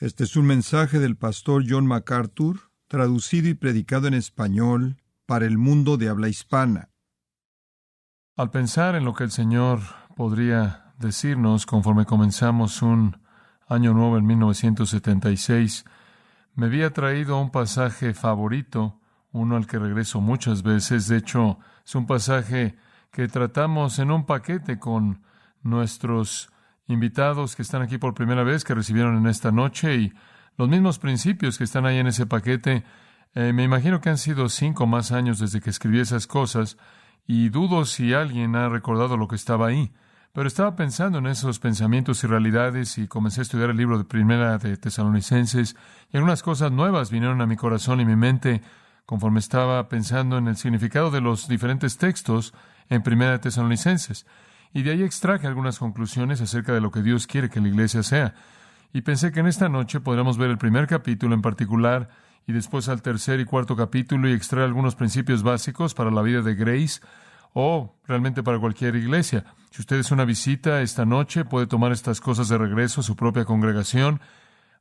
Este es un mensaje del pastor John MacArthur, traducido y predicado en español para el mundo de habla hispana. Al pensar en lo que el Señor podría decirnos conforme comenzamos un año nuevo en 1976, me había traído un pasaje favorito, uno al que regreso muchas veces. De hecho, es un pasaje que tratamos en un paquete con nuestros invitados que están aquí por primera vez, que recibieron en esta noche, y los mismos principios que están ahí en ese paquete. Me imagino que han sido 5 más años desde que escribí esas cosas, y dudo si alguien ha recordado lo que estaba ahí. Pero estaba pensando en esos pensamientos y realidades y comencé a estudiar el libro de Primera de Tesalonicenses, y algunas cosas nuevas vinieron a mi corazón y mi mente conforme estaba pensando en el significado de los diferentes textos en Primera de Tesalonicenses. Y de ahí extraje algunas conclusiones acerca de lo que Dios quiere que la iglesia sea. Y pensé que en esta noche podríamos ver el primer capítulo en particular y después al tercer y cuarto capítulo y extraer algunos principios básicos para la vida de Grace o realmente para cualquier iglesia. Si usted es una visita esta noche, puede tomar estas cosas de regreso a su propia congregación,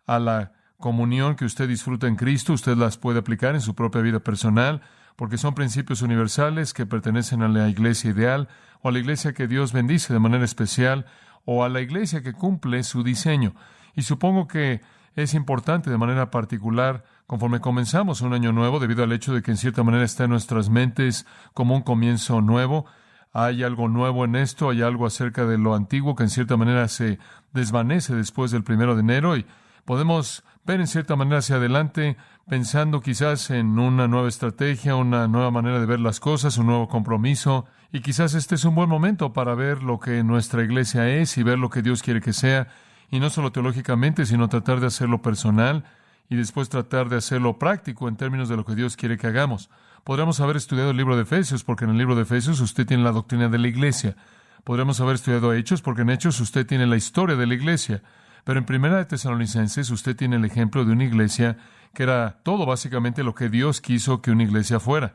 a la comunión que usted disfruta en Cristo. Usted las puede aplicar en su propia vida personal, porque son principios universales que pertenecen a la iglesia ideal, o a la iglesia que Dios bendice de manera especial, o a la iglesia que cumple su diseño. Y supongo que es importante de manera particular, conforme comenzamos un año nuevo, debido al hecho de que en cierta manera está en nuestras mentes como un comienzo nuevo. Hay algo nuevo en esto, hay algo acerca de lo antiguo que en cierta manera se desvanece después del 1 de enero, y podemos ver en cierta manera hacia adelante, pensando quizás en una nueva estrategia, una nueva manera de ver las cosas, un nuevo compromiso, y quizás este es un buen momento para ver lo que nuestra iglesia es y ver lo que Dios quiere que sea, y no solo teológicamente, sino tratar de hacerlo personal y después tratar de hacerlo práctico en términos de lo que Dios quiere que hagamos. Podríamos haber estudiado el libro de Efesios, porque en el libro de Efesios usted tiene la doctrina de la iglesia. Podríamos haber estudiado Hechos, porque en Hechos usted tiene la historia de la iglesia. Pero en Primera de Tesalonicenses usted tiene el ejemplo de una iglesia que era todo básicamente lo que Dios quiso que una iglesia fuera.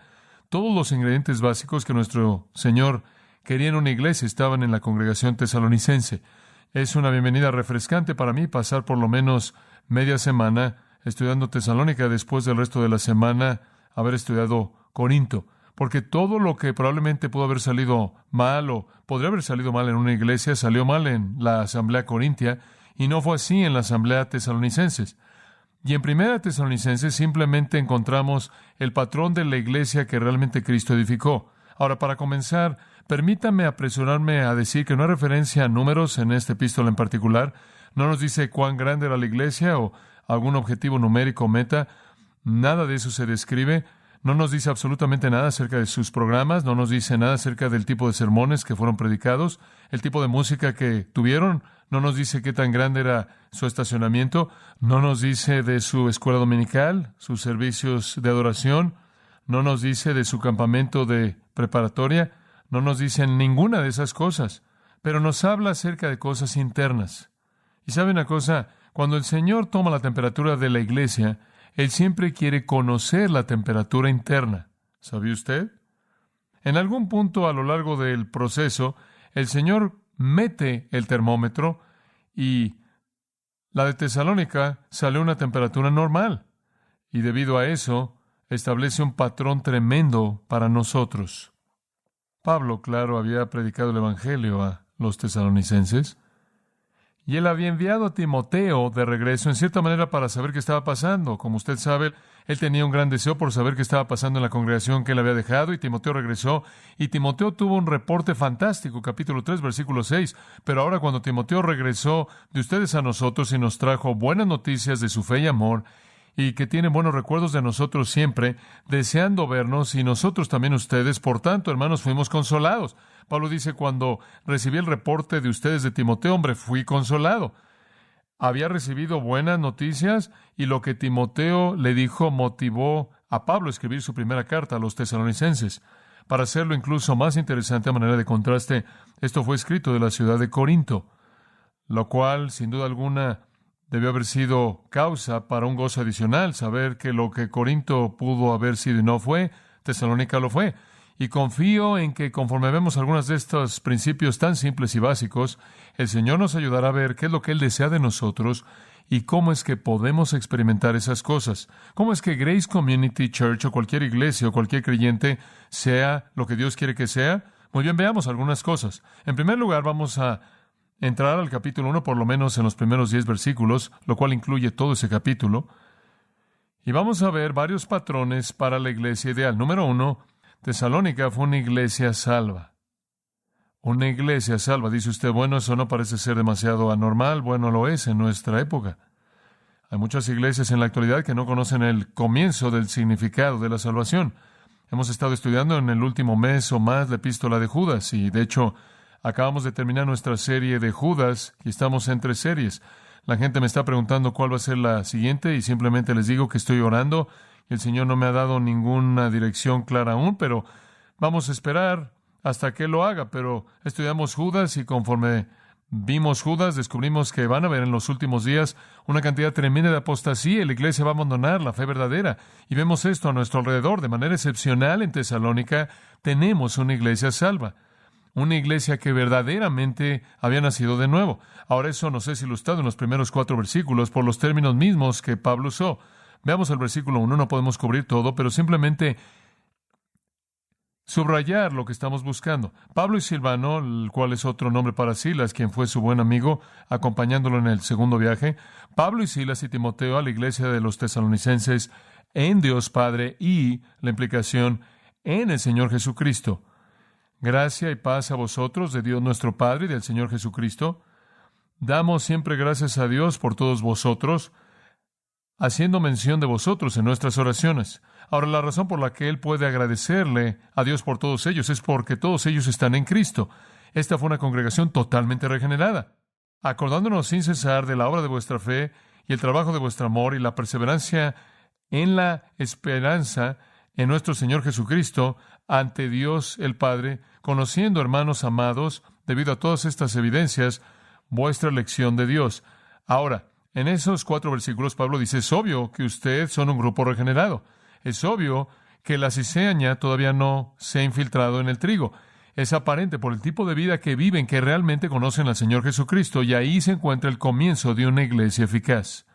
Todos los ingredientes básicos que nuestro Señor quería en una iglesia estaban en la congregación tesalonicense. Es una bienvenida refrescante para mí pasar por lo menos media semana estudiando Tesalónica, después del resto de la semana haber estudiado Corinto, porque todo lo que probablemente pudo haber salido mal o podría haber salido mal en una iglesia, salió mal en la asamblea corintia, y no fue así en la asamblea tesalonicenses. Y en Primera Tesalonicenses simplemente encontramos el patrón de la iglesia que realmente Cristo edificó. Ahora, para comenzar, permítame apresurarme a decir que no hay referencia a números en esta epístola en particular. No nos dice cuán grande era la iglesia o algún objetivo numérico o meta. Nada de eso se describe. No nos dice absolutamente nada acerca de sus programas. No nos dice nada acerca del tipo de sermones que fueron predicados, el tipo de música que tuvieron. No nos dice qué tan grande era su estacionamiento. No nos dice de su escuela dominical, sus servicios de adoración. No nos dice de su campamento de preparatoria. No nos dice ninguna de esas cosas. Pero nos habla acerca de cosas internas. Y ¿sabe una cosa? Cuando el Señor toma la temperatura de la iglesia, Él siempre quiere conocer la temperatura interna. ¿Sabía usted? En algún punto a lo largo del proceso, el Señor mete el termómetro y la de Tesalónica salió a una temperatura normal. Y debido a eso, establece un patrón tremendo para nosotros. Pablo, claro, había predicado el Evangelio a los tesalonicenses, y él había enviado a Timoteo de regreso, en cierta manera, para saber qué estaba pasando. Como usted sabe, él tenía un gran deseo por saber qué estaba pasando en la congregación que él había dejado, y Timoteo regresó, y Timoteo tuvo un reporte fantástico, capítulo 3, versículo 6. Pero ahora, cuando Timoteo regresó de ustedes a nosotros y nos trajo buenas noticias de su fe y amor, y que tienen buenos recuerdos de nosotros siempre, deseando vernos, y nosotros también ustedes, por tanto, hermanos, fuimos consolados. Pablo dice, cuando recibí el reporte de ustedes de Timoteo, hombre, fui consolado. Había recibido buenas noticias, y lo que Timoteo le dijo motivó a Pablo a escribir su primera carta a los tesalonicenses. Para hacerlo incluso más interesante a manera de contraste, esto fue escrito de la ciudad de Corinto, lo cual, sin duda alguna, debió haber sido causa para un gozo adicional, saber que lo que Corinto pudo haber sido y no fue, Tesalónica lo fue. Y confío en que conforme vemos algunos de estos principios tan simples y básicos, el Señor nos ayudará a ver qué es lo que Él desea de nosotros y cómo es que podemos experimentar esas cosas. Cómo es que Grace Community Church o cualquier iglesia o cualquier creyente sea lo que Dios quiere que sea. Muy bien, veamos algunas cosas. En primer lugar, vamos a entrar al capítulo 1, por lo menos en los primeros 10 versículos, lo cual incluye todo ese capítulo. Y vamos a ver varios patrones para la iglesia ideal. Número 1, Tesalónica fue una iglesia salva. Una iglesia salva. Dice usted, bueno, eso no parece ser demasiado anormal. Bueno, lo es en nuestra época. Hay muchas iglesias en la actualidad que no conocen el comienzo del significado de la salvación. Hemos estado estudiando en el último mes o más la epístola de Judas y, de hecho, acabamos de terminar nuestra serie de Judas y estamos entre series. La gente me está preguntando cuál va a ser la siguiente y simplemente les digo que estoy orando y el Señor no me ha dado ninguna dirección clara aún, pero vamos a esperar hasta que Él lo haga. Pero estudiamos Judas y conforme vimos Judas, descubrimos que van a haber en los últimos días una cantidad tremenda de apostasía y la iglesia va a abandonar la fe verdadera. Y vemos esto a nuestro alrededor. De manera excepcional en Tesalónica tenemos una iglesia salva. Una iglesia que verdaderamente había nacido de nuevo. Ahora eso nos es ilustrado en los primeros 4 versículos por los términos mismos que Pablo usó. Veamos el versículo 1, no podemos cubrir todo, pero simplemente subrayar lo que estamos buscando. Pablo y Silvano, el cual es otro nombre para Silas, quien fue su buen amigo, acompañándolo en el segundo viaje. Pablo y Silas y Timoteo a la iglesia de los tesalonicenses en Dios Padre y la implicación en el Señor Jesucristo. Gracia y paz a vosotros de Dios nuestro Padre y del Señor Jesucristo. Damos siempre gracias a Dios por todos vosotros, haciendo mención de vosotros en nuestras oraciones. Ahora, la razón por la que Él puede agradecerle a Dios por todos ellos es porque todos ellos están en Cristo. Esta fue una congregación totalmente regenerada, acordándonos sin cesar de la obra de vuestra fe y el trabajo de vuestro amor y la perseverancia en la esperanza en nuestro Señor Jesucristo ante Dios el Padre, conociendo, hermanos amados, debido a todas estas evidencias, vuestra elección de Dios. Ahora, en esos 4 versículos, Pablo dice, es obvio que ustedes son un grupo regenerado. Es obvio que la cizaña todavía no se ha infiltrado en el trigo. Es aparente por el tipo de vida que viven que realmente conocen al Señor Jesucristo, y ahí se encuentra el comienzo de una iglesia eficaz.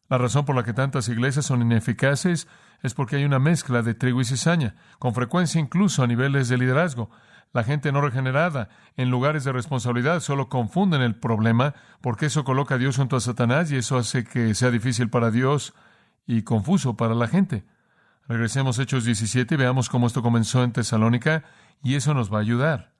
La razón por la que tantas iglesias son ineficaces es porque hay una mezcla de trigo y cizaña, con frecuencia incluso a niveles de liderazgo. La gente no regenerada en lugares de responsabilidad solo confunden el problema porque eso coloca a Dios junto a Satanás y eso hace que sea difícil para Dios y confuso para la gente. Regresemos a Hechos 17 y veamos cómo esto comenzó en Tesalónica y eso nos va a ayudar.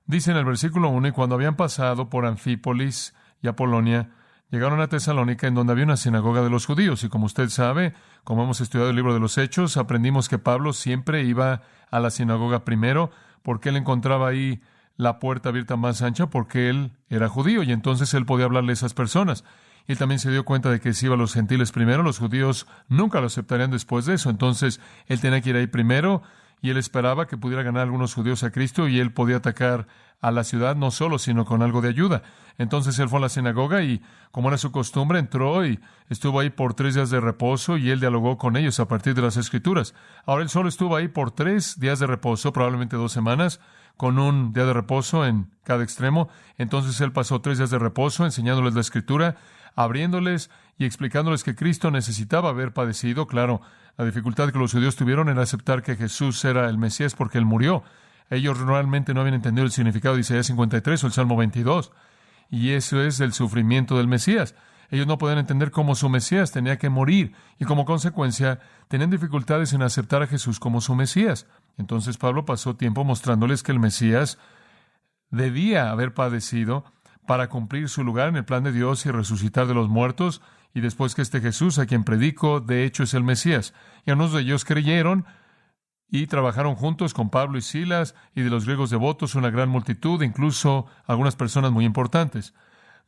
Dice en el versículo 1, y cuando habían pasado por Anfípolis y Apolonia, llegaron a Tesalónica, en donde había una sinagoga de los judíos. Y como usted sabe, como hemos estudiado el libro de los Hechos, aprendimos que Pablo siempre iba a la sinagoga primero, porque él encontraba ahí la puerta abierta más ancha, porque él era judío, y entonces él podía hablarle a esas personas. Y él también se dio cuenta de que si iba a los gentiles primero, los judíos nunca lo aceptarían después de eso. Entonces, él tenía que ir ahí primero, y él esperaba que pudiera ganar a algunos judíos a Cristo, y él podía atacar a la ciudad no solo, sino con algo de ayuda. Entonces él fue a la sinagoga y, como era su costumbre, entró y estuvo ahí por 3 días de reposo y él dialogó con ellos a partir de las Escrituras. Ahora él solo estuvo ahí por 3 días de reposo, probablemente 2 semanas, con un día de reposo en cada extremo. Entonces él pasó 3 días de reposo enseñándoles la Escritura, abriéndoles y explicándoles que Cristo necesitaba haber padecido. Claro, la dificultad que los judíos tuvieron era aceptar que Jesús era el Mesías porque Él murió. Ellos realmente no habían entendido el significado de Isaías 53 o el Salmo 22. Y eso es el sufrimiento del Mesías. Ellos no podían entender cómo su Mesías tenía que morir y como consecuencia tenían dificultades en aceptar a Jesús como su Mesías. Entonces Pablo pasó tiempo mostrándoles que el Mesías debía haber padecido para cumplir su lugar en el plan de Dios y resucitar de los muertos, y después que este Jesús, a quien predico, de hecho es el Mesías. Y algunos de ellos creyeron y trabajaron juntos con Pablo y Silas, y de los griegos devotos una gran multitud, incluso algunas personas muy importantes.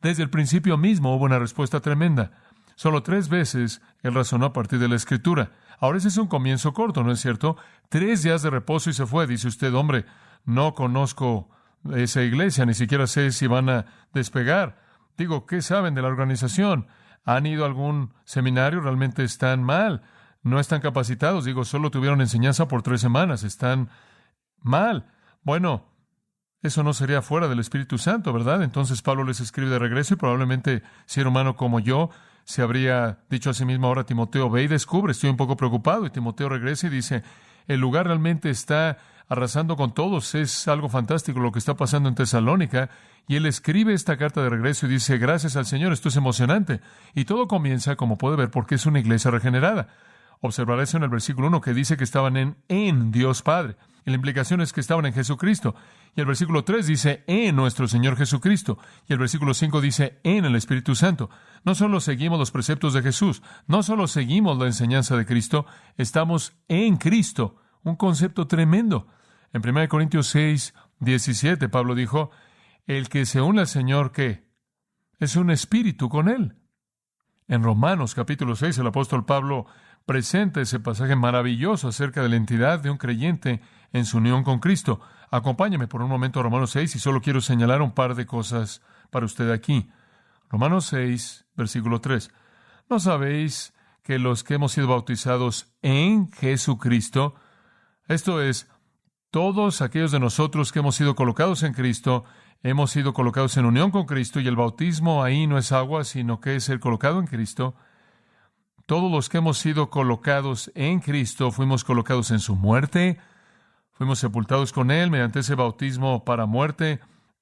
Desde el principio mismo hubo una respuesta tremenda. Solo 3 veces él razonó a partir de la Escritura. Ahora ese es un comienzo corto, ¿no es cierto? 3 días de reposo y se fue. Dice usted, hombre, no conozco esa iglesia, ni siquiera sé si van a despegar. Digo, ¿qué saben de la organización? ¿Han ido a algún seminario? ¿Realmente están mal? No están capacitados. Digo, solo tuvieron enseñanza por 3 semanas. Están mal. Bueno, Eso no sería fuera del Espíritu Santo, ¿verdad? Entonces Pablo les escribe de regreso y probablemente, si era humano como yo, se habría dicho a sí mismo: ahora Timoteo, ve y descubre, estoy un poco preocupado. Y Timoteo regresa y dice: el lugar realmente está arrasando con todos, es algo fantástico lo que está pasando en Tesalónica. Y él escribe esta carta de regreso y dice: gracias al Señor, esto es emocionante. Y todo comienza, como puede ver, porque es una iglesia regenerada. Observará eso en el versículo 1, que dice que estaban en Dios Padre. Y la implicación es que estaban en Jesucristo. Y el versículo 3 dice: en nuestro Señor Jesucristo. Y el versículo 5 dice: en el Espíritu Santo. No solo seguimos los preceptos de Jesús, no solo seguimos la enseñanza de Cristo, estamos en Cristo. Un concepto tremendo. En 1 Corintios 6, 17, Pablo dijo: el que se une al Señor, ¿qué? Es un espíritu con Él. En Romanos capítulo 6, el apóstol Pablo presenta ese pasaje maravilloso acerca de la entidad de un creyente en su unión con Cristo. Acompáñame por un momento a Romanos 6 y solo quiero señalar un par de cosas para usted aquí. Romanos 6, versículo 3. ¿No sabéis que los que hemos sido bautizados en Jesucristo, esto es, todos aquellos de nosotros que hemos sido colocados en Cristo, hemos sido colocados en unión con Cristo, y el bautismo ahí no es agua, sino que es ser colocado en Cristo? Todos los que hemos sido colocados en Cristo, fuimos colocados en su muerte, fuimos sepultados con Él mediante ese bautismo para muerte.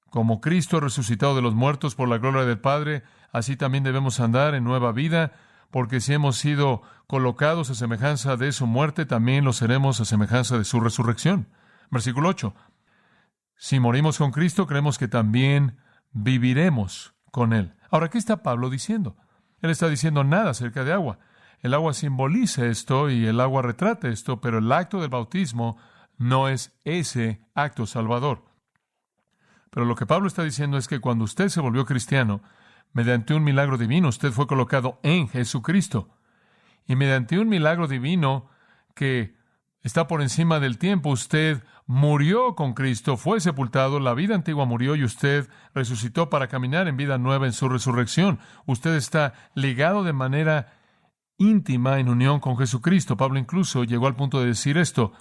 Como Cristo resucitado de los muertos por la gloria del Padre, así también debemos andar en nueva vida, porque si hemos sido colocados a semejanza de su muerte, también lo seremos a semejanza de su resurrección. Versículo 8. Si morimos con Cristo, creemos que también viviremos con Él. Ahora, ¿qué está Pablo diciendo? Él está diciendo nada acerca de agua. El agua simboliza esto y el agua retrata esto, pero el acto del bautismo no es ese acto salvador. Pero lo que Pablo está diciendo es que cuando usted se volvió cristiano, mediante un milagro divino, usted fue colocado en Jesucristo. Y mediante un milagro divino que está por encima del tiempo, usted murió con Cristo, fue sepultado, la vida antigua murió y usted resucitó para caminar en vida nueva en su resurrección. Usted está ligado de manera íntima en unión con Jesucristo. Pablo incluso llegó al punto de decir esto: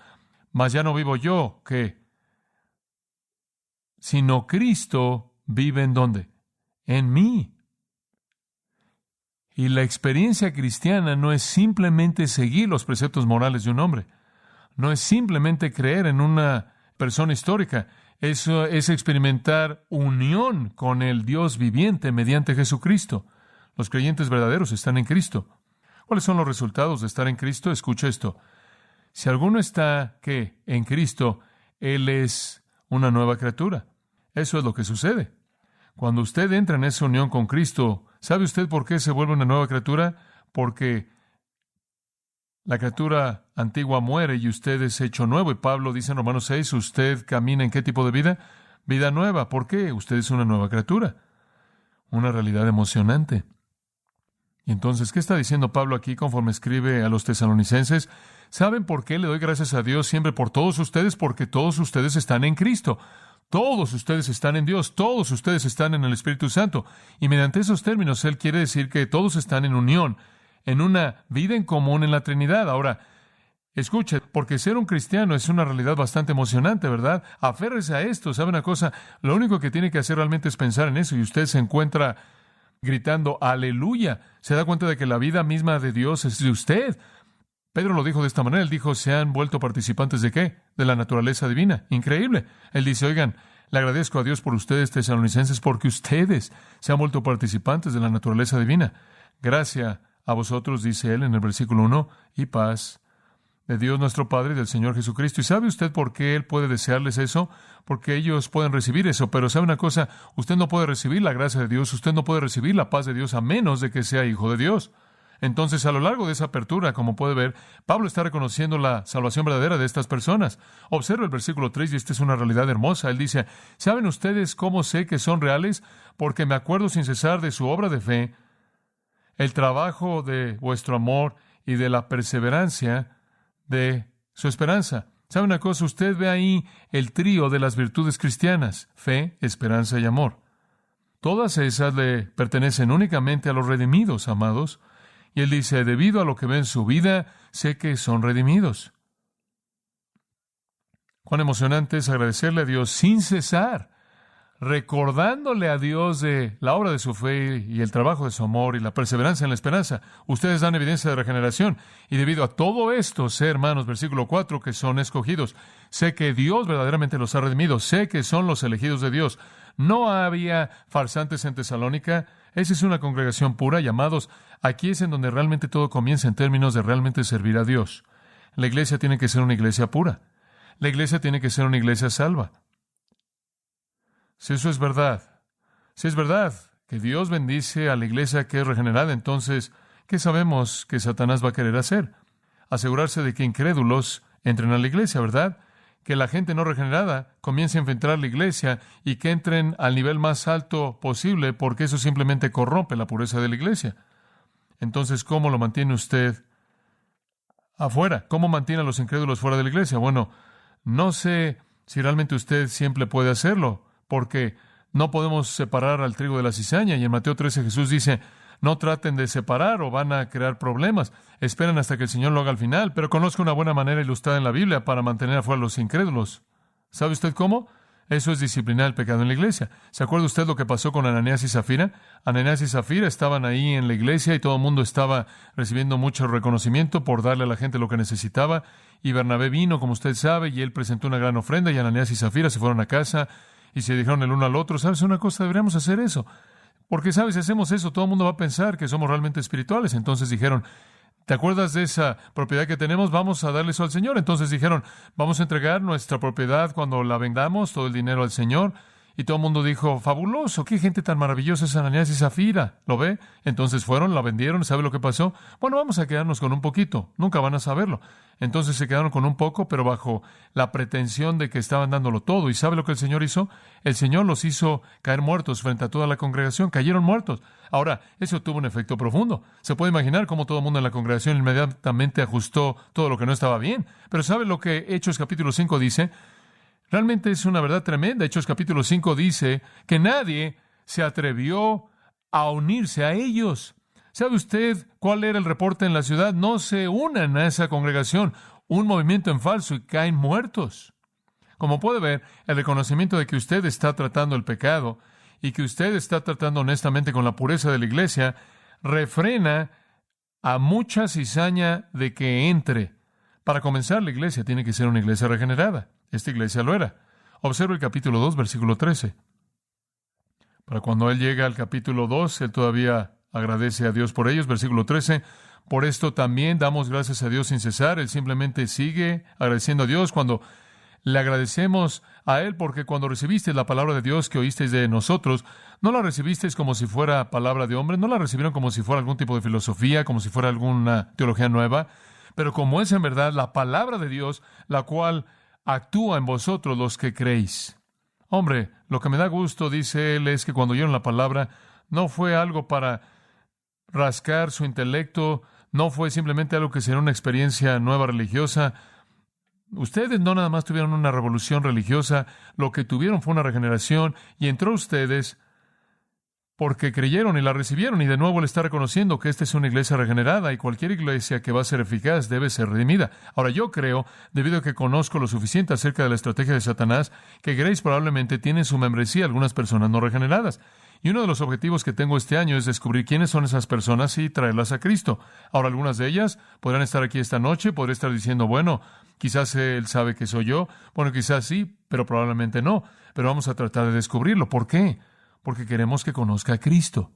mas ya no vivo yo, ¿qué? Sino Cristo vive ¿en dónde? En mí. Y la experiencia cristiana no es simplemente seguir los preceptos morales de un hombre. No es simplemente creer en una persona histórica. Eso es experimentar unión con el Dios viviente mediante Jesucristo. Los creyentes verdaderos están en Cristo. ¿Cuáles son los resultados de estar en Cristo? Escucha esto. Si alguno está, ¿qué? En Cristo, Él es una nueva criatura. Eso es lo que sucede. Cuando usted entra en esa unión con Cristo, ¿sabe usted por qué se vuelve una nueva criatura? Porque la criatura antigua muere y usted es hecho nuevo. Y Pablo dice en Romanos 6, ¿usted camina en qué tipo de vida? Vida nueva. ¿Por qué? Usted es una nueva criatura. Una realidad emocionante. Y entonces, ¿qué está diciendo Pablo aquí conforme escribe a los tesalonicenses? ¿Saben por qué le doy gracias a Dios siempre por todos ustedes? Porque todos ustedes están en Cristo. Todos ustedes están en Dios. Todos ustedes están en el Espíritu Santo. Y mediante esos términos, Él quiere decir que todos están en unión, en una vida en común en la Trinidad. Ahora, escuche, porque ser un cristiano es una realidad bastante emocionante, ¿verdad? Aférrese a esto. ¿Sabe una cosa? Lo único que tiene que hacer realmente es pensar en eso y usted se encuentra gritando aleluya. Se da cuenta de que la vida misma de Dios es de usted. Pedro lo dijo de esta manera. Él dijo: ¿se han vuelto participantes de qué? De la naturaleza divina. Increíble. Él dice: oigan, le agradezco a Dios por ustedes, tesalonicenses, porque ustedes se han vuelto participantes de la naturaleza divina. Gracias a vosotros, dice él en el versículo 1, y paz de Dios nuestro Padre y del Señor Jesucristo. ¿Y sabe usted por qué Él puede desearles eso? Porque ellos pueden recibir eso. Pero ¿sabe una cosa? Usted no puede recibir la gracia de Dios, usted no puede recibir la paz de Dios a menos de que sea hijo de Dios. Entonces, a lo largo de esa apertura, como puede ver, Pablo está reconociendo la salvación verdadera de estas personas. Observa el versículo 3, y esta es una realidad hermosa. Él dice: ¿saben ustedes cómo sé que son reales? Porque me acuerdo sin cesar de su obra de fe, el trabajo de vuestro amor y de la perseverancia de su esperanza. ¿Sabe una cosa? Usted ve ahí el trío de las virtudes cristianas: fe, esperanza y amor. Todas esas le pertenecen únicamente a los redimidos, amados. Y él dice: debido a lo que ve en su vida, sé que son redimidos. Cuán emocionante es agradecerle a Dios sin cesar, recordándole a Dios de la obra de su fe y el trabajo de su amor y la perseverancia en la esperanza. Ustedes dan evidencia de regeneración. Y debido a todo esto, sé, hermanos, versículo 4, que son escogidos. Sé que Dios verdaderamente los ha redimido. Sé que son los elegidos de Dios. No había farsantes en Tesalónica. Esa es una congregación pura, llamados. Aquí es en donde realmente todo comienza en términos de realmente servir a Dios. La iglesia tiene que ser una iglesia pura. La iglesia tiene que ser una iglesia salva. Si eso es verdad, si es verdad que Dios bendice a la iglesia que es regenerada, entonces, ¿qué sabemos que Satanás va a querer hacer? Asegurarse de que incrédulos entren a la iglesia, ¿verdad? Que la gente no regenerada comience a infiltrar la iglesia y que entren al nivel más alto posible, porque eso simplemente corrompe la pureza de la iglesia. Entonces, ¿cómo lo mantiene usted afuera? ¿Cómo mantiene a los incrédulos fuera de la iglesia? Bueno, no sé si realmente usted siempre puede hacerlo, porque no podemos separar al trigo de la cizaña. Y en Mateo 13 Jesús dice, no traten de separar o van a crear problemas. Esperen hasta que el Señor lo haga al final. Pero conozco una buena manera ilustrada en la Biblia para mantener afuera a los incrédulos. ¿Sabe usted cómo? Eso es disciplinar el pecado en la iglesia. ¿Se acuerda usted lo que pasó con Ananías y Zafira? Ananías y Zafira estaban ahí en la iglesia y todo el mundo estaba recibiendo mucho reconocimiento por darle a la gente lo que necesitaba. Y Bernabé vino, como usted sabe, y él presentó una gran ofrenda y Ananías y Zafira se fueron a casa y se dijeron el uno al otro, ¿sabes una cosa? Deberíamos hacer eso. Porque, ¿sabes? Si hacemos eso, todo el mundo va a pensar que somos realmente espirituales. Entonces dijeron, ¿te acuerdas de esa propiedad que tenemos? Vamos a darle eso al Señor. Entonces dijeron, vamos a entregar nuestra propiedad cuando la vendamos, todo el dinero al Señor. Y todo el mundo dijo, fabuloso, qué gente tan maravillosa es Ananías y Zafira. ¿Lo ve? Entonces fueron, la vendieron, ¿sabe lo que pasó? Bueno, vamos a quedarnos con un poquito. Nunca van a saberlo. Entonces se quedaron con un poco, pero bajo la pretensión de que estaban dándolo todo. ¿Y sabe lo que el Señor hizo? El Señor los hizo caer muertos frente a toda la congregación. Cayeron muertos. Ahora, eso tuvo un efecto profundo. Se puede imaginar cómo todo el mundo en la congregación inmediatamente ajustó todo lo que no estaba bien. Pero ¿sabe lo que Hechos capítulo 5 dice? Realmente es una verdad tremenda. Hechos capítulo 5 dice que nadie se atrevió a unirse a ellos. ¿Sabe usted cuál era el reporte en la ciudad? No se unan a esa congregación. Un movimiento en falso y caen muertos. Como puede ver, el reconocimiento de que usted está tratando el pecado y que usted está tratando honestamente con la pureza de la iglesia refrena a mucha cizaña de que entre. Para comenzar, la iglesia tiene que ser una iglesia regenerada. Esta iglesia lo era. Observe el capítulo 2, versículo 13. Para cuando él llega al capítulo 2, él todavía agradece a Dios por ellos. Versículo 13. Por esto también damos gracias a Dios sin cesar. Él simplemente sigue agradeciendo a Dios cuando le agradecemos a Él, porque cuando recibisteis la palabra de Dios que oísteis de nosotros, no la recibisteis como si fuera palabra de hombre, no la recibieron como si fuera algún tipo de filosofía, como si fuera alguna teología nueva, pero como es en verdad la palabra de Dios, la cual actúa en vosotros los que creéis. Hombre, lo que me da gusto, dice él, es que cuando oyeron la palabra, no fue algo para rascar su intelecto, no fue simplemente algo que sería una experiencia nueva religiosa. Ustedes no nada más tuvieron una revolución religiosa, lo que tuvieron fue una regeneración, y entró ustedes porque creyeron y la recibieron, y de nuevo le está reconociendo que esta es una iglesia regenerada, y cualquier iglesia que va a ser eficaz debe ser redimida. Ahora, yo creo, debido a que conozco lo suficiente acerca de la estrategia de Satanás, que Grace probablemente tiene en su membresía algunas personas no regeneradas. Y uno de los objetivos que tengo este año es descubrir quiénes son esas personas y traerlas a Cristo. Ahora, algunas de ellas podrán estar aquí esta noche, podré estar diciendo, bueno, quizás él sabe que soy yo, bueno, quizás sí, pero probablemente no. Pero vamos a tratar de descubrirlo. ¿Por qué? Porque queremos que conozca a Cristo.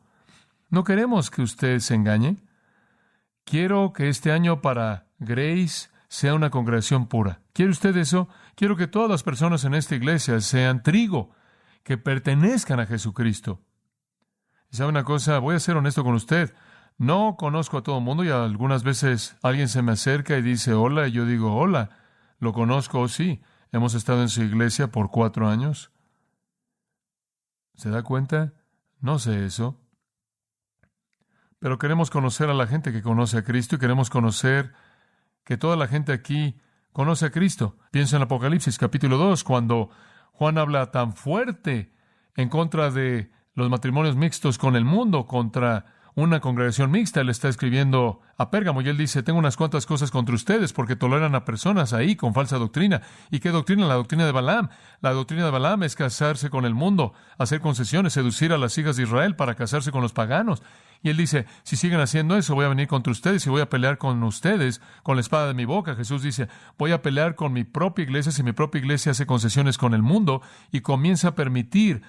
No queremos que usted se engañe. Quiero que este año para Grace sea una congregación pura. ¿Quiere usted eso? Quiero que todas las personas en esta iglesia sean trigo, que pertenezcan a Jesucristo. ¿Y sabe una cosa? Voy a ser honesto con usted. No conozco a todo el mundo y algunas veces alguien se me acerca y dice hola y yo digo hola. ¿Lo conozco? Sí. Hemos estado en su iglesia por 4 años. ¿Se da cuenta? No sé eso. Pero queremos conocer a la gente que conoce a Cristo y queremos conocer que toda la gente aquí conoce a Cristo. Piensa en Apocalipsis capítulo 2, cuando Juan habla tan fuerte en contra de los matrimonios mixtos con el mundo, contra una congregación mixta. Él está escribiendo a Pérgamo y él dice, tengo unas cuantas cosas contra ustedes porque toleran a personas ahí con falsa doctrina. ¿Y qué doctrina? La doctrina de Balaam. La doctrina de Balaam es casarse con el mundo, hacer concesiones, seducir a las hijas de Israel para casarse con los paganos. Y él dice, si siguen haciendo eso, voy a venir contra ustedes y voy a pelear con ustedes con la espada de mi boca. Jesús dice, voy a pelear con mi propia iglesia si mi propia iglesia hace concesiones con el mundo y comienza a permitir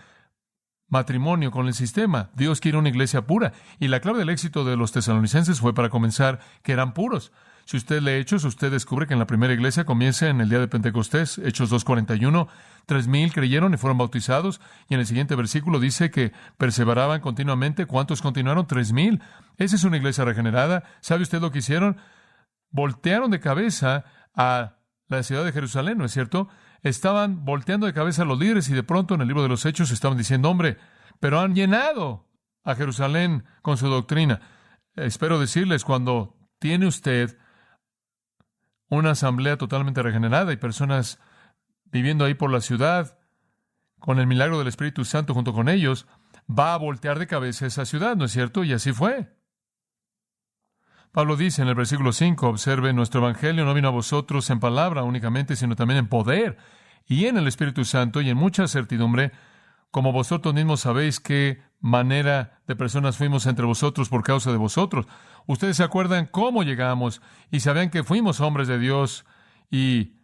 matrimonio con el sistema. Dios quiere una iglesia pura. Y la clave del éxito de los tesalonicenses fue, para comenzar, que eran puros. Si usted lee Hechos, usted descubre que en la primera iglesia comienza en el día de Pentecostés, Hechos 2:41, 3,000 creyeron y fueron bautizados. Y en el siguiente versículo dice que perseveraban continuamente. ¿Cuántos continuaron? 3,000. Esa es una iglesia regenerada. ¿Sabe usted lo que hicieron? Voltearon de cabeza a la ciudad de Jerusalén, ¿no es cierto? Estaban volteando de cabeza a los líderes y de pronto en el libro de los Hechos estaban diciendo, hombre, pero han llenado a Jerusalén con su doctrina. Espero decirles, cuando tiene usted una asamblea totalmente regenerada y personas viviendo ahí por la ciudad, con el milagro del Espíritu Santo junto con ellos, va a voltear de cabeza esa ciudad, ¿no es cierto? Y así fue. Pablo dice en el versículo 5, observe, nuestro evangelio no vino a vosotros en palabra únicamente, sino también en poder y en el Espíritu Santo y en mucha certidumbre, como vosotros mismos sabéis qué manera de personas fuimos entre vosotros por causa de vosotros. Ustedes se acuerdan cómo llegamos y sabían que fuimos hombres de Dios y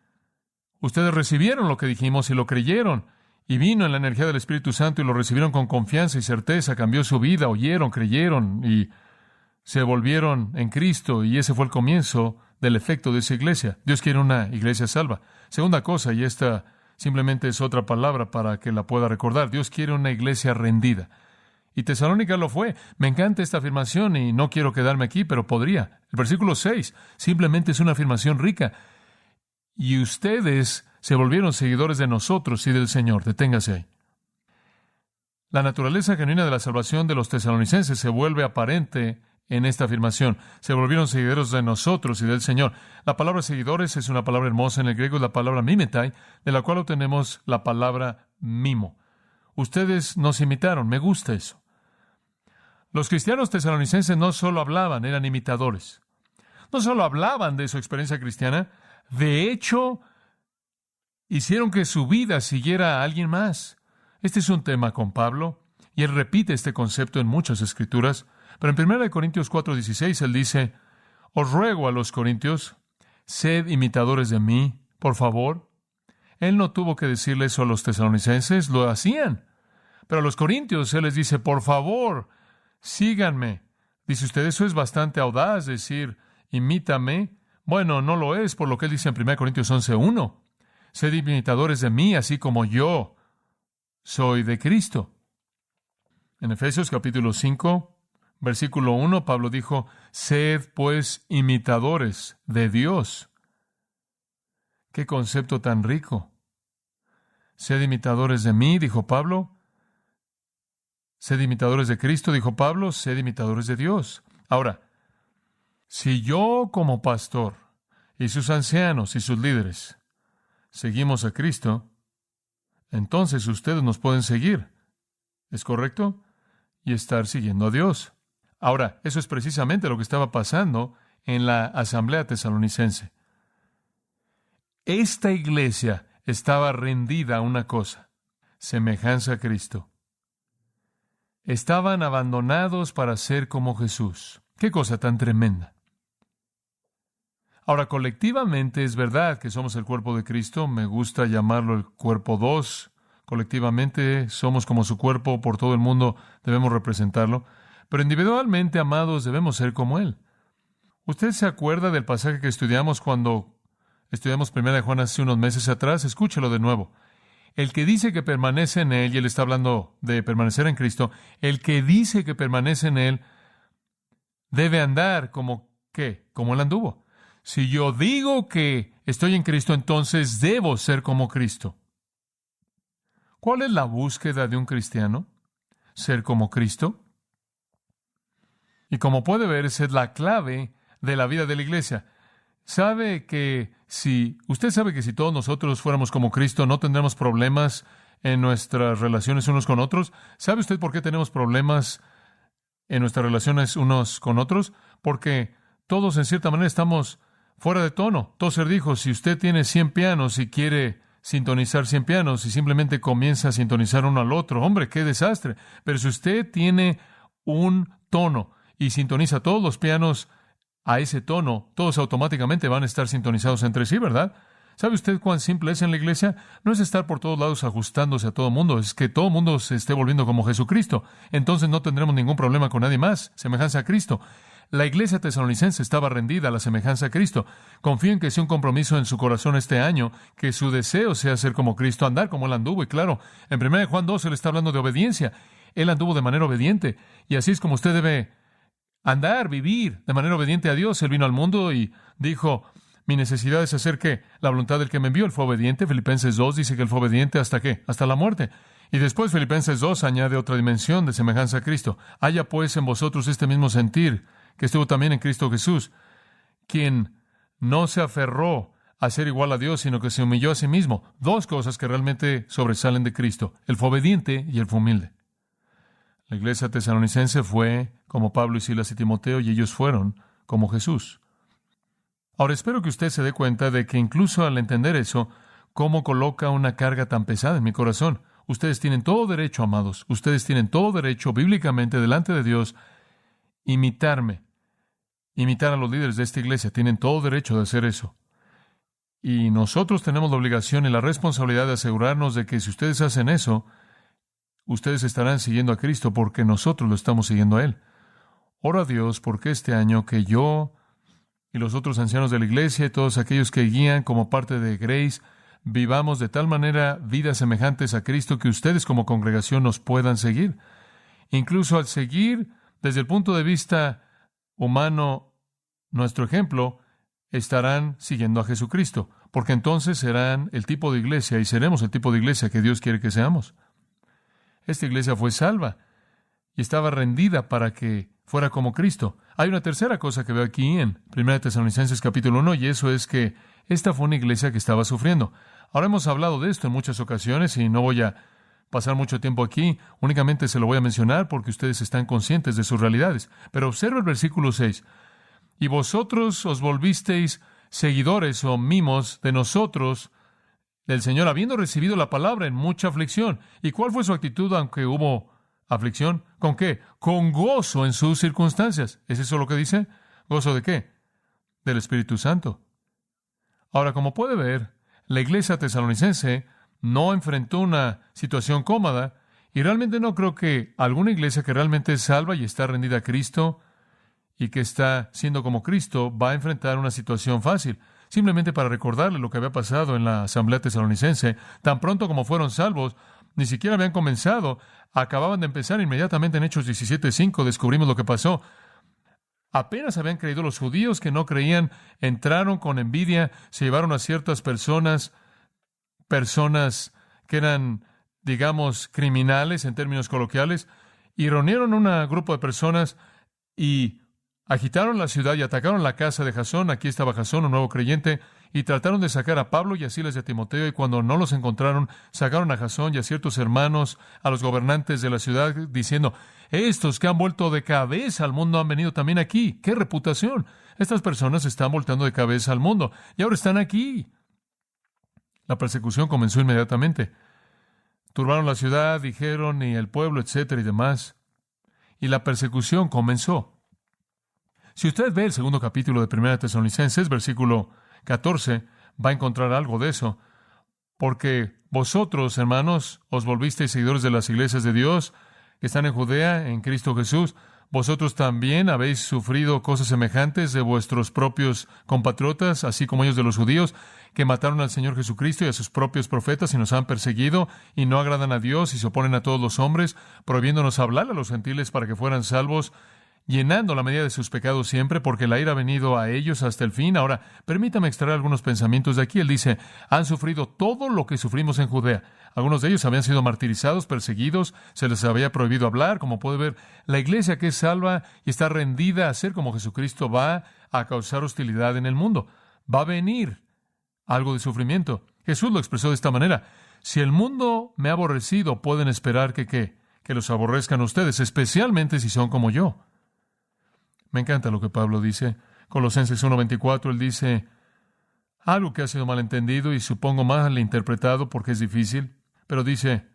ustedes recibieron lo que dijimos y lo creyeron. Y vino en la energía del Espíritu Santo y lo recibieron con confianza y certeza, cambió su vida, oyeron, creyeron y se volvieron en Cristo, y ese fue el comienzo del efecto de esa iglesia. Dios quiere una iglesia salva. Segunda cosa, y esta simplemente es otra palabra para que la pueda recordar, Dios quiere una iglesia rendida. Y Tesalónica lo fue. Me encanta esta afirmación y no quiero quedarme aquí, pero podría. El versículo 6 simplemente es una afirmación rica. Y ustedes se volvieron seguidores de nosotros y del Señor. Deténgase ahí. La naturaleza genuina de la salvación de los tesalonicenses se vuelve aparente en esta afirmación. Se volvieron seguidores de nosotros y del Señor. La palabra seguidores es una palabra hermosa en el griego, es la palabra mimetai, de la cual obtenemos la palabra mimo. Ustedes nos imitaron, me gusta eso. Los cristianos tesalonicenses no solo hablaban, eran imitadores. No solo hablaban de su experiencia cristiana, de hecho, hicieron que su vida siguiera a alguien más. Este es un tema con Pablo, y él repite este concepto en muchas escrituras. Pero en 1 Corintios 4:16 él dice, os ruego a los corintios, sed imitadores de mí, por favor. Él no tuvo que decirle eso a los tesalonicenses, lo hacían. Pero a los corintios él les dice, por favor, síganme. Dice usted, eso es bastante audaz, decir, imítame. Bueno, no lo es, por lo que él dice en 1 Corintios 11:1. Sed imitadores de mí, así como yo soy de Cristo. En Efesios capítulo 5, versículo 1, Pablo dijo, sed pues imitadores de Dios. ¡Qué concepto tan rico! Sed imitadores de mí, dijo Pablo. Sed imitadores de Cristo, dijo Pablo. Sed imitadores de Dios. Ahora, si yo como pastor y sus ancianos y sus líderes seguimos a Cristo, entonces ustedes nos pueden seguir. ¿Es correcto? Y estar siguiendo a Dios. Ahora, eso es precisamente lo que estaba pasando en la asamblea tesalonicense. Esta iglesia estaba rendida a una cosa, semejanza a Cristo. Estaban abandonados para ser como Jesús. ¡Qué cosa tan tremenda! Ahora, colectivamente es verdad que somos el cuerpo de Cristo. Me gusta llamarlo el cuerpo 2. Colectivamente somos como su cuerpo, por todo el mundo debemos representarlo. Pero individualmente, amados, debemos ser como Él. ¿Usted se acuerda del pasaje que estudiamos cuando estudiamos 1 Juan hace unos meses atrás? Escúchelo de nuevo. El que dice que permanece en Él, y Él está hablando de permanecer en Cristo, el que dice que permanece en Él debe andar como, ¿qué? Como Él anduvo. Si yo digo que estoy en Cristo, entonces debo ser como Cristo. ¿Cuál es la búsqueda de un cristiano? Ser como Cristo. Y como puede ver, esa es la clave de la vida de la iglesia. Usted sabe que si todos nosotros fuéramos como Cristo, no tendremos problemas en nuestras relaciones unos con otros. ¿Sabe usted por qué tenemos problemas en nuestras relaciones unos con otros, porque todos en cierta manera estamos fuera de tono. Tozer dijo, si usted tiene 100 pianos y quiere sintonizar 100 pianos y simplemente comienza a sintonizar uno al otro, hombre, qué desastre. Pero si usted tiene un tono y sintoniza todos los pianos a ese tono, todos automáticamente van a estar sintonizados entre sí, ¿verdad? ¿Sabe usted cuán simple es en la iglesia? No es estar por todos lados ajustándose a todo mundo, es que todo mundo se esté volviendo como Jesucristo. Entonces no tendremos ningún problema con nadie más, semejanza a Cristo. La iglesia tesalonicense estaba rendida a la semejanza a Cristo. Confíen que sea un compromiso en su corazón este año, que su deseo sea ser como Cristo, andar como Él anduvo. Y claro, en 1 Juan 2 Él está hablando de obediencia. Él anduvo de manera obediente. Y así es como usted debe andar, vivir de manera obediente a Dios. Él vino al mundo y dijo, mi necesidad es hacer ¿qué? La voluntad del que me envió. Él fue obediente. Filipenses 2 dice que Él fue obediente ¿hasta qué? Hasta la muerte. Y después Filipenses 2 añade otra dimensión de semejanza a Cristo. Haya pues en vosotros este mismo sentir que estuvo también en Cristo Jesús, quien no se aferró a ser igual a Dios, sino que se humilló a sí mismo. Dos cosas que realmente sobresalen de Cristo. Él fue obediente y Él fue humilde. La iglesia tesalonicense fue como Pablo y Silas y Timoteo, y ellos fueron como Jesús. Ahora, espero que usted se dé cuenta de que incluso al entender eso, cómo coloca una carga tan pesada en mi corazón. Ustedes tienen todo derecho, amados. Ustedes tienen todo derecho, bíblicamente, delante de Dios, imitarme, imitar a los líderes de esta iglesia. Tienen todo derecho de hacer eso. Y nosotros tenemos la obligación y la responsabilidad de asegurarnos de que si ustedes hacen eso, ustedes estarán siguiendo a Cristo porque nosotros lo estamos siguiendo a Él. Oro a Dios porque este año que yo y los otros ancianos de la iglesia y todos aquellos que guían como parte de Grace, vivamos de tal manera vidas semejantes a Cristo que ustedes como congregación nos puedan seguir. Incluso al seguir desde el punto de vista humano nuestro ejemplo, estarán siguiendo a Jesucristo, porque entonces serán el tipo de iglesia y seremos el tipo de iglesia que Dios quiere que seamos. Esta iglesia fue salva y estaba rendida para que fuera como Cristo. Hay una tercera cosa que veo aquí en 1 Tesalonicenses capítulo 1, y eso es que esta fue una iglesia que estaba sufriendo. Ahora hemos hablado de esto en muchas ocasiones y no voy a pasar mucho tiempo aquí, únicamente se lo voy a mencionar porque ustedes están conscientes de sus realidades. Pero observa el versículo 6. Y vosotros os volvisteis seguidores o mimos de nosotros, del Señor, habiendo recibido la palabra en mucha aflicción. ¿Y cuál fue su actitud aunque hubo aflicción? ¿Con qué? Con gozo en sus circunstancias. ¿Es eso lo que dice? ¿Gozo de qué? Del Espíritu Santo. Ahora, como puede ver, la iglesia tesalonicense no enfrentó una situación cómoda, y realmente no creo que alguna iglesia que realmente es salva y está rendida a Cristo y que está siendo como Cristo va a enfrentar una situación fácil. Simplemente para recordarle lo que había pasado en la asamblea tesalonicense, tan pronto como fueron salvos, ni siquiera habían comenzado, acababan de empezar inmediatamente en Hechos 17:5, descubrimos lo que pasó. Apenas habían creído los judíos que no creían, entraron con envidia, se llevaron a ciertas personas que eran, digamos, criminales en términos coloquiales, y reunieron un grupo de personas y agitaron la ciudad y atacaron la casa de Jasón. Aquí estaba Jasón, un nuevo creyente, y trataron de sacar a Pablo y a Silas y a Timoteo, y cuando no los encontraron, sacaron a Jasón y a ciertos hermanos, a los gobernantes de la ciudad, diciendo, estos que han vuelto de cabeza al mundo han venido también aquí. ¡Qué reputación! Estas personas están volteando de cabeza al mundo, y ahora están aquí. La persecución comenzó inmediatamente. Turbaron la ciudad, dijeron, y el pueblo, etcétera y demás. Y la persecución comenzó. Si usted ve el segundo capítulo de 1 Tesalonicenses, versículo 14, va a encontrar algo de eso. Porque vosotros, hermanos, os volvisteis seguidores de las iglesias de Dios que están en Judea, en Cristo Jesús. Vosotros también habéis sufrido cosas semejantes de vuestros propios compatriotas, así como ellos de los judíos, que mataron al Señor Jesucristo y a sus propios profetas y nos han perseguido y no agradan a Dios y se oponen a todos los hombres, prohibiéndonos hablar a los gentiles para que fueran salvos, llenando la medida de sus pecados siempre, porque la ira ha venido a ellos hasta el fin. Ahora, permítame extraer algunos pensamientos de aquí. Él dice, han sufrido todo lo que sufrimos en Judea. Algunos de ellos habían sido martirizados, perseguidos, se les había prohibido hablar. Como puede ver, la iglesia que es salva y está rendida a ser como Jesucristo va a causar hostilidad en el mundo. Va a venir algo de sufrimiento. Jesús lo expresó de esta manera. Si el mundo me ha aborrecido, pueden esperar que que los aborrezcan a ustedes, especialmente si son como yo. Me encanta lo que Pablo dice. Colosenses 1:24, él dice algo que ha sido malentendido y supongo mal interpretado porque es difícil, pero dice,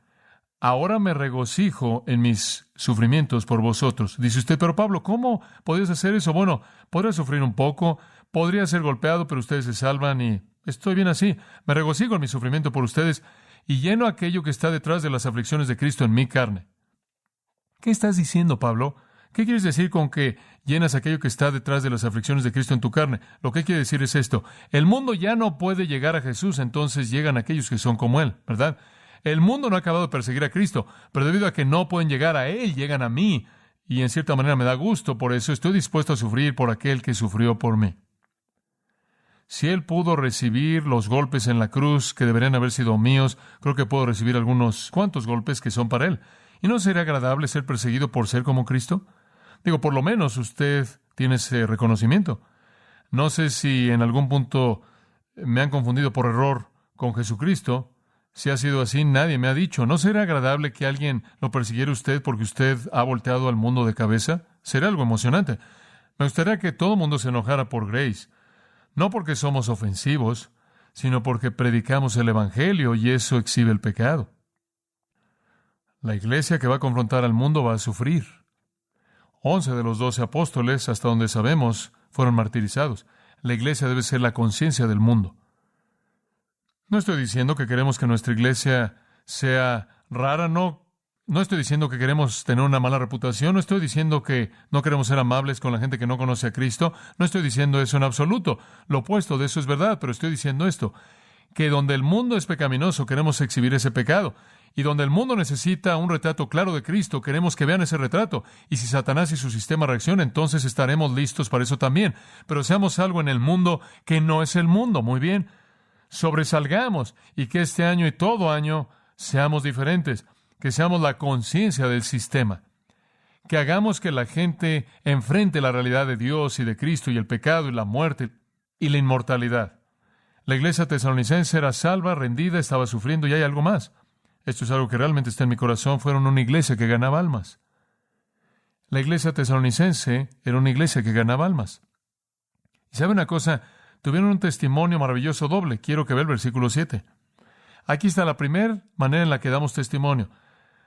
ahora me regocijo en mis sufrimientos por vosotros. Dice usted, pero Pablo, ¿cómo podrías hacer eso? Bueno, podría sufrir un poco, podría ser golpeado, pero ustedes se salvan y estoy bien así. Me regocijo en mi sufrimiento por ustedes y lleno aquello que está detrás de las aflicciones de Cristo en mi carne. ¿Qué estás diciendo, Pablo? ¿Qué quieres decir con que llenas aquello que está detrás de las aflicciones de Cristo en tu carne? Lo que quiere decir es esto. El mundo ya no puede llegar a Jesús, entonces llegan aquellos que son como Él, ¿verdad? El mundo no ha acabado de perseguir a Cristo, pero debido a que no pueden llegar a Él, llegan a mí. Y en cierta manera me da gusto, por eso estoy dispuesto a sufrir por aquel que sufrió por mí. Si Él pudo recibir los golpes en la cruz que deberían haber sido míos, creo que puedo recibir algunos cuantos golpes que son para Él. ¿Y no sería agradable ser perseguido por ser como Cristo? Digo, por lo menos usted tiene ese reconocimiento. No sé si en algún punto me han confundido por error con Jesucristo. Si ha sido así, nadie me ha dicho. ¿No será agradable que alguien lo persiguiera a usted porque usted ha volteado al mundo de cabeza? Será algo emocionante. Me gustaría que todo el mundo se enojara por Grace. No porque somos ofensivos, sino porque predicamos el Evangelio y eso exhibe el pecado. La iglesia que va a confrontar al mundo va a sufrir. 11 de los 12 apóstoles, hasta donde sabemos, fueron martirizados. La iglesia debe ser la conciencia del mundo. No estoy diciendo que queremos que nuestra iglesia sea rara, no estoy diciendo que queremos tener una mala reputación, no estoy diciendo que no queremos ser amables con la gente que no conoce a Cristo, no estoy diciendo eso en absoluto. Lo opuesto de eso es verdad, pero estoy diciendo esto, que donde el mundo es pecaminoso queremos exhibir ese pecado. Y donde el mundo necesita un retrato claro de Cristo, queremos que vean ese retrato. Y si Satanás y su sistema reaccionan, entonces estaremos listos para eso también. Pero seamos algo en el mundo que no es el mundo. Muy bien. Sobresalgamos y que este año y todo año seamos diferentes. Que seamos la conciencia del sistema. Que hagamos que la gente enfrente la realidad de Dios y de Cristo y el pecado y la muerte y la inmortalidad. La iglesia tesalonicense era salva, rendida, estaba sufriendo y hay algo más. Esto es algo que realmente está en mi corazón. Fueron una iglesia que ganaba almas. La iglesia tesalonicense era una iglesia que ganaba almas. ¿Y sabe una cosa? Tuvieron un testimonio maravilloso doble. Quiero que vea el versículo 7. Aquí está la primera manera en la que damos testimonio.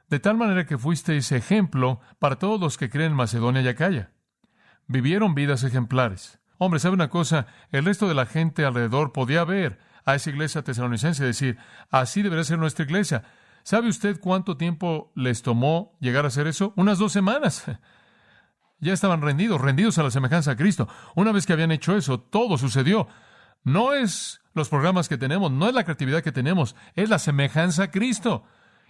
De tal manera que fuisteis ejemplo para todos los que creen en Macedonia y Acaya. Vivieron vidas ejemplares. Hombre, ¿sabe una cosa? El resto de la gente alrededor podía ver a esa iglesia tesalonicense y decir, así debería ser nuestra iglesia. ¿Sabe usted cuánto tiempo les tomó llegar a hacer eso? Unas 2 semanas. Ya estaban rendidos a la semejanza a Cristo. Una vez que habían hecho eso, todo sucedió. No es los programas que tenemos, no es la creatividad que tenemos, es la semejanza a Cristo.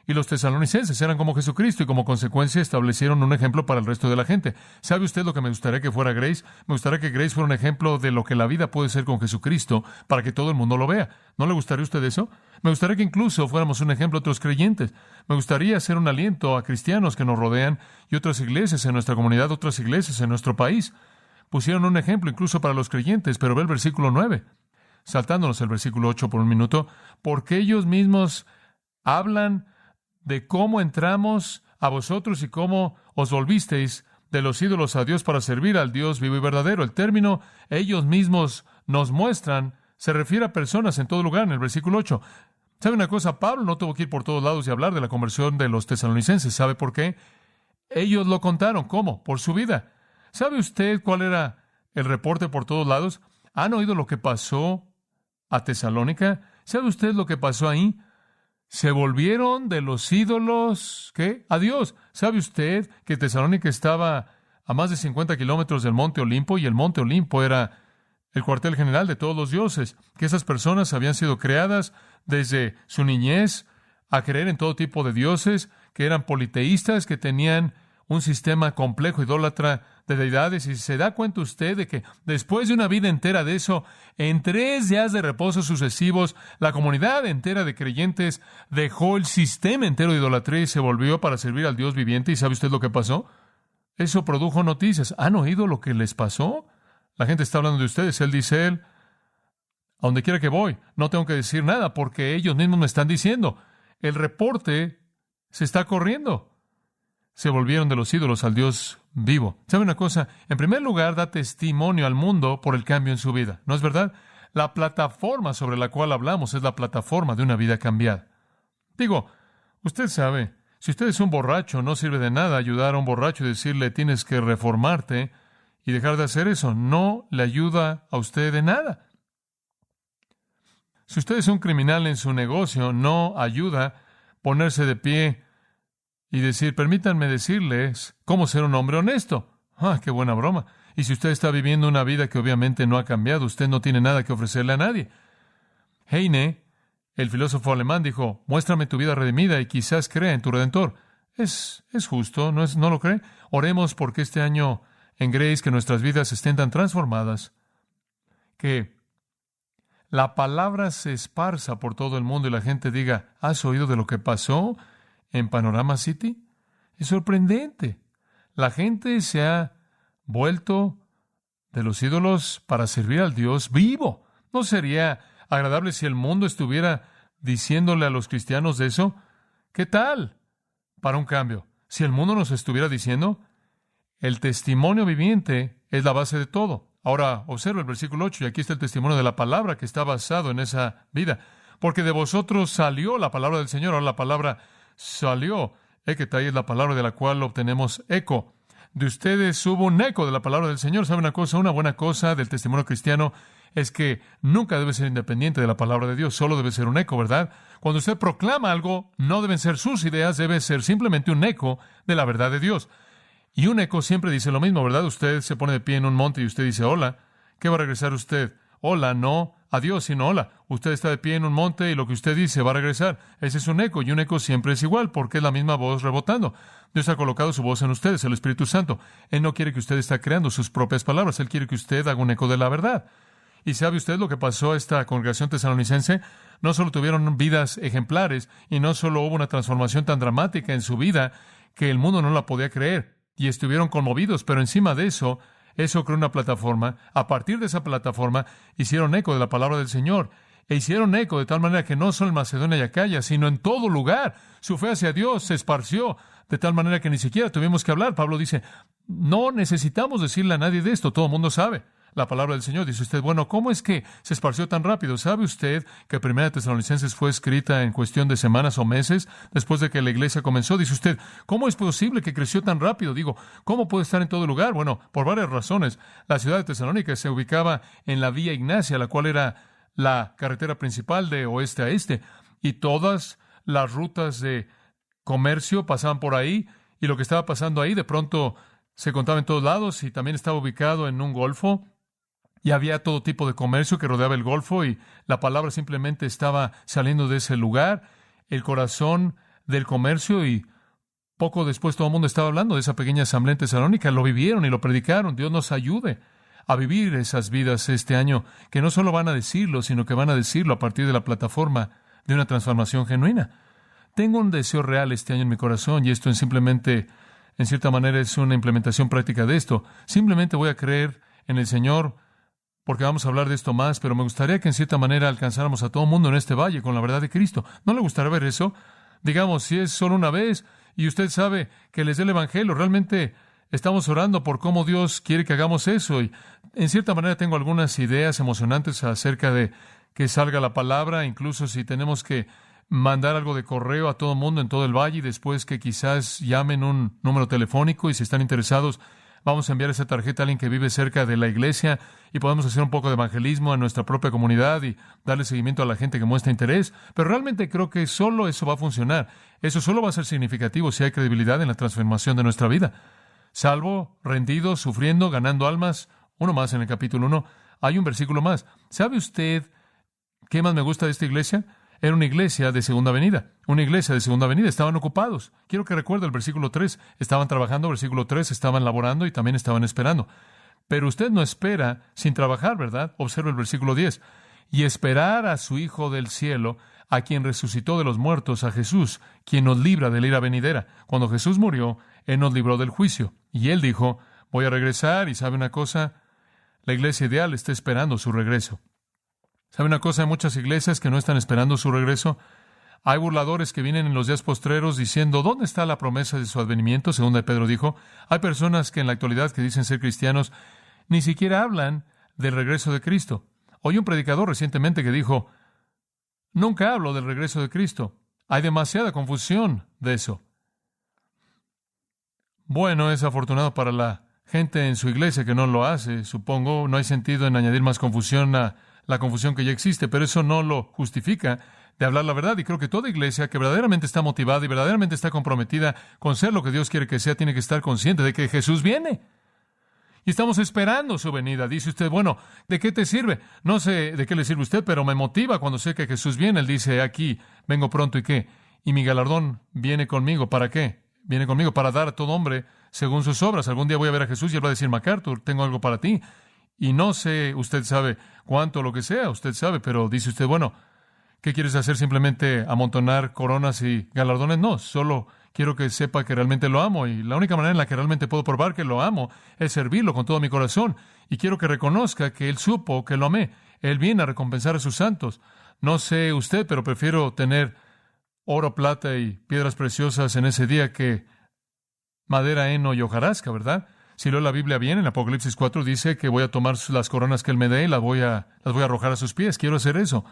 Y los tesalonicenses eran como Jesucristo y como consecuencia establecieron un ejemplo para el resto de la gente. ¿Sabe usted lo que me gustaría que fuera Grace? Me gustaría que Grace fuera un ejemplo de lo que la vida puede ser con Jesucristo para que todo el mundo lo vea. ¿No le gustaría a usted eso? Me gustaría que incluso fuéramos un ejemplo a otros creyentes. Me gustaría ser un aliento a cristianos que nos rodean y otras iglesias en nuestra comunidad, otras iglesias en nuestro país. Pusieron un ejemplo incluso para los creyentes, pero ve el versículo 9. Saltándonos el versículo 8 por un minuto. Porque ellos mismos hablan de cómo entramos a vosotros y cómo os volvisteis de los ídolos a Dios para servir al Dios vivo y verdadero. El término ellos mismos nos muestran se refiere a personas en todo lugar en el versículo 8. ¿Sabe una cosa? Pablo no tuvo que ir por todos lados y hablar de la conversión de los tesalonicenses. ¿Sabe por qué? Ellos lo contaron. ¿Cómo? Por su vida. ¿Sabe usted cuál era el reporte por todos lados? ¿Han oído lo que pasó a Tesalónica? ¿Sabe usted lo que pasó ahí? Se volvieron de los ídolos, ¿qué? A Dios. ¿Sabe usted que Tesalónica estaba a más de 50 kilómetros del Monte Olimpo y el Monte Olimpo era el cuartel general de todos los dioses? Que esas personas habían sido creadas desde su niñez a creer en todo tipo de dioses, que eran politeístas, que tenían un sistema complejo idólatra de deidades. Y se da cuenta usted de que después de una vida entera de eso, en 3 días de reposo sucesivos, la comunidad entera de creyentes dejó el sistema entero de idolatría y se volvió para servir al Dios viviente. ¿Y sabe usted lo que pasó? Eso produjo noticias. ¿Han oído lo que les pasó? La gente está hablando de ustedes. Él dice, a donde quiera que voy, no tengo que decir nada porque ellos mismos me están diciendo. El reporte se está corriendo. se volvieron de los ídolos al Dios vivo. ¿Sabe una cosa? En primer lugar, da testimonio al mundo por el cambio en su vida. ¿No es verdad? La plataforma sobre la cual hablamos es la plataforma de una vida cambiada. Digo, usted sabe, si usted es un borracho, no sirve de nada ayudar a un borracho y decirle tienes que reformarte y dejar de hacer eso. No le ayuda a usted de nada. Si usted es un criminal en su negocio, no ayuda ponerse de pie y decir, permítanme decirles cómo ser un hombre honesto. ¡Ah, qué buena broma! Y si usted está viviendo una vida que obviamente no ha cambiado, usted no tiene nada que ofrecerle a nadie. Heine, el filósofo alemán, dijo, muéstrame tu vida redimida y quizás crea en tu Redentor. Es justo, ¿no lo cree? Oremos porque este año en Grace que nuestras vidas estén tan transformadas que la palabra se esparza por todo el mundo y la gente diga, ¿has oído de lo que pasó en Panorama City? Es sorprendente. La gente se ha vuelto de los ídolos para servir al Dios vivo. ¿No sería agradable si el mundo estuviera diciéndole a los cristianos de eso? ¿Qué tal? Para un cambio. Si el mundo nos estuviera diciendo, el testimonio viviente es la base de todo. Ahora, observa el versículo 8, y aquí está el testimonio de la palabra que está basado en esa vida. Porque de vosotros salió la palabra del Señor. Ahora la palabra salió. Eketai es la palabra de la cual obtenemos eco. De ustedes hubo un eco de la palabra del Señor. ¿Sabe una cosa? Una buena cosa del testimonio cristiano es que nunca debe ser independiente de la palabra de Dios. Solo debe ser un eco, ¿verdad? Cuando usted proclama algo, no deben ser sus ideas, debe ser simplemente un eco de la verdad de Dios. Y un eco siempre dice lo mismo, ¿verdad? Usted se pone de pie en un monte y usted dice, hola. ¿Qué va a regresar usted? Hola, no adiós, sino hola. Usted está de pie en un monte y lo que usted dice va a regresar. Ese es un eco, y un eco siempre es igual, porque es la misma voz rebotando. Dios ha colocado su voz en ustedes, el Espíritu Santo. Él no quiere que usted esté creando sus propias palabras. Él quiere que usted haga un eco de la verdad. ¿Y sabe usted lo que pasó a esta congregación tesalonicense? No solo tuvieron vidas ejemplares, y no solo hubo una transformación tan dramática en su vida que el mundo no la podía creer, y estuvieron conmovidos, pero encima de eso creó una plataforma. A partir de esa plataforma hicieron eco de la palabra del Señor, e hicieron eco de tal manera que no solo en Macedonia y Acaya, sino en todo lugar, su fe hacia Dios se esparció, de tal manera que ni siquiera tuvimos que hablar. Pablo dice, no necesitamos decirle a nadie de esto, todo el mundo sabe la palabra del Señor. Dice usted, bueno, ¿cómo es que se esparció tan rápido? ¿Sabe usted que Primera de Tesalonicenses fue escrita en cuestión de semanas o meses después de que la iglesia comenzó? Dice usted, ¿cómo es posible que creció tan rápido? Digo, ¿cómo puede estar en todo lugar? Bueno, por varias razones. La ciudad de Tesalónica se ubicaba en la Vía Ignacia, la cual era la carretera principal de oeste a este, y todas las rutas de comercio pasaban por ahí, y lo que estaba pasando ahí de pronto se contaba en todos lados, y también estaba ubicado en un golfo. Y había todo tipo de comercio que rodeaba el Golfo, y la palabra simplemente estaba saliendo de ese lugar, el corazón del comercio, y poco después todo el mundo estaba hablando de esa pequeña asamblea en Tesalónica. Lo vivieron y lo predicaron. Dios nos ayude a vivir esas vidas este año, que no solo van a decirlo, sino que van a decirlo a partir de la plataforma de una transformación genuina. Tengo un deseo real este año en mi corazón, y esto en cierta manera, es una implementación práctica de esto. Simplemente voy a creer en el Señor, porque vamos a hablar de esto más, pero me gustaría que en cierta manera alcanzáramos a todo el mundo en este valle con la verdad de Cristo. ¿No le gustaría ver eso? Digamos, si es solo una vez y usted sabe que les dé el Evangelio, realmente estamos orando por cómo Dios quiere que hagamos eso, y en cierta manera tengo algunas ideas emocionantes acerca de que salga la palabra, incluso si tenemos que mandar algo de correo a todo el mundo en todo el valle, y después que quizás llamen un número telefónico, y si están interesados, vamos a enviar esa tarjeta a alguien que vive cerca de la iglesia, y podemos hacer un poco de evangelismo en nuestra propia comunidad y darle seguimiento a la gente que muestra interés. Pero realmente creo que solo eso va a funcionar. Eso solo va a ser significativo si hay credibilidad en la transformación de nuestra vida. Salvo, rendido, sufriendo, ganando almas. Uno más en el capítulo 1. Hay un versículo más. ¿Sabe usted qué más me gusta de esta iglesia? Era una iglesia de segunda venida. Una iglesia de segunda venida. Estaban ocupados. Quiero que recuerde el versículo 3. Estaban trabajando, versículo 3. Estaban laborando y también estaban esperando. Pero usted no espera sin trabajar, ¿verdad? Observe el versículo 10. Y esperar a su Hijo del cielo, a quien resucitó de los muertos, a Jesús, quien nos libra de la ira venidera. Cuando Jesús murió, Él nos libró del juicio. Y Él dijo, voy a regresar, y ¿sabe una cosa? La iglesia ideal está esperando su regreso. ¿Sabe una cosa? Hay muchas iglesias que no están esperando su regreso. Hay burladores que vienen en los días postreros diciendo, ¿dónde está la promesa de su advenimiento? Según de Pedro dijo. Hay personas que en la actualidad que dicen ser cristianos ni siquiera hablan del regreso de Cristo. Oí un predicador recientemente que dijo, nunca hablo del regreso de Cristo. Hay demasiada confusión de eso. Bueno, es afortunado para la gente en su iglesia que no lo hace. Supongo, no hay sentido en añadir más confusión a la confusión que ya existe, pero eso no lo justifica de hablar la verdad. Y creo que toda iglesia que verdaderamente está motivada y verdaderamente está comprometida con ser lo que Dios quiere que sea, tiene que estar consciente de que Jesús viene. Y estamos esperando su venida. Dice usted, bueno, ¿de qué te sirve? No sé de qué le sirve a usted, pero me motiva cuando sé que Jesús viene. Él dice, aquí, vengo pronto, ¿y qué? Y mi galardón viene conmigo. ¿Para qué? Viene conmigo para dar a todo hombre según sus obras. Algún día voy a ver a Jesús y él va a decir, MacArthur, tengo algo para ti. Y no sé, usted sabe cuánto, lo que sea, usted sabe, pero dice usted, bueno, ¿qué quieres hacer? ¿Simplemente amontonar coronas y galardones? No, solo quiero que sepa que realmente lo amo, y la única manera en la que realmente puedo probar que lo amo es servirlo con todo mi corazón, y quiero que reconozca que Él supo que lo amé. Él viene a recompensar a sus santos. No sé usted, pero prefiero tener oro, plata y piedras preciosas en ese día que madera, heno y hojarasca, ¿verdad? Si leo la Biblia bien, en Apocalipsis 4 dice que voy a tomar las coronas que Él me dé y las voy a arrojar a sus pies. Quiero hacer eso.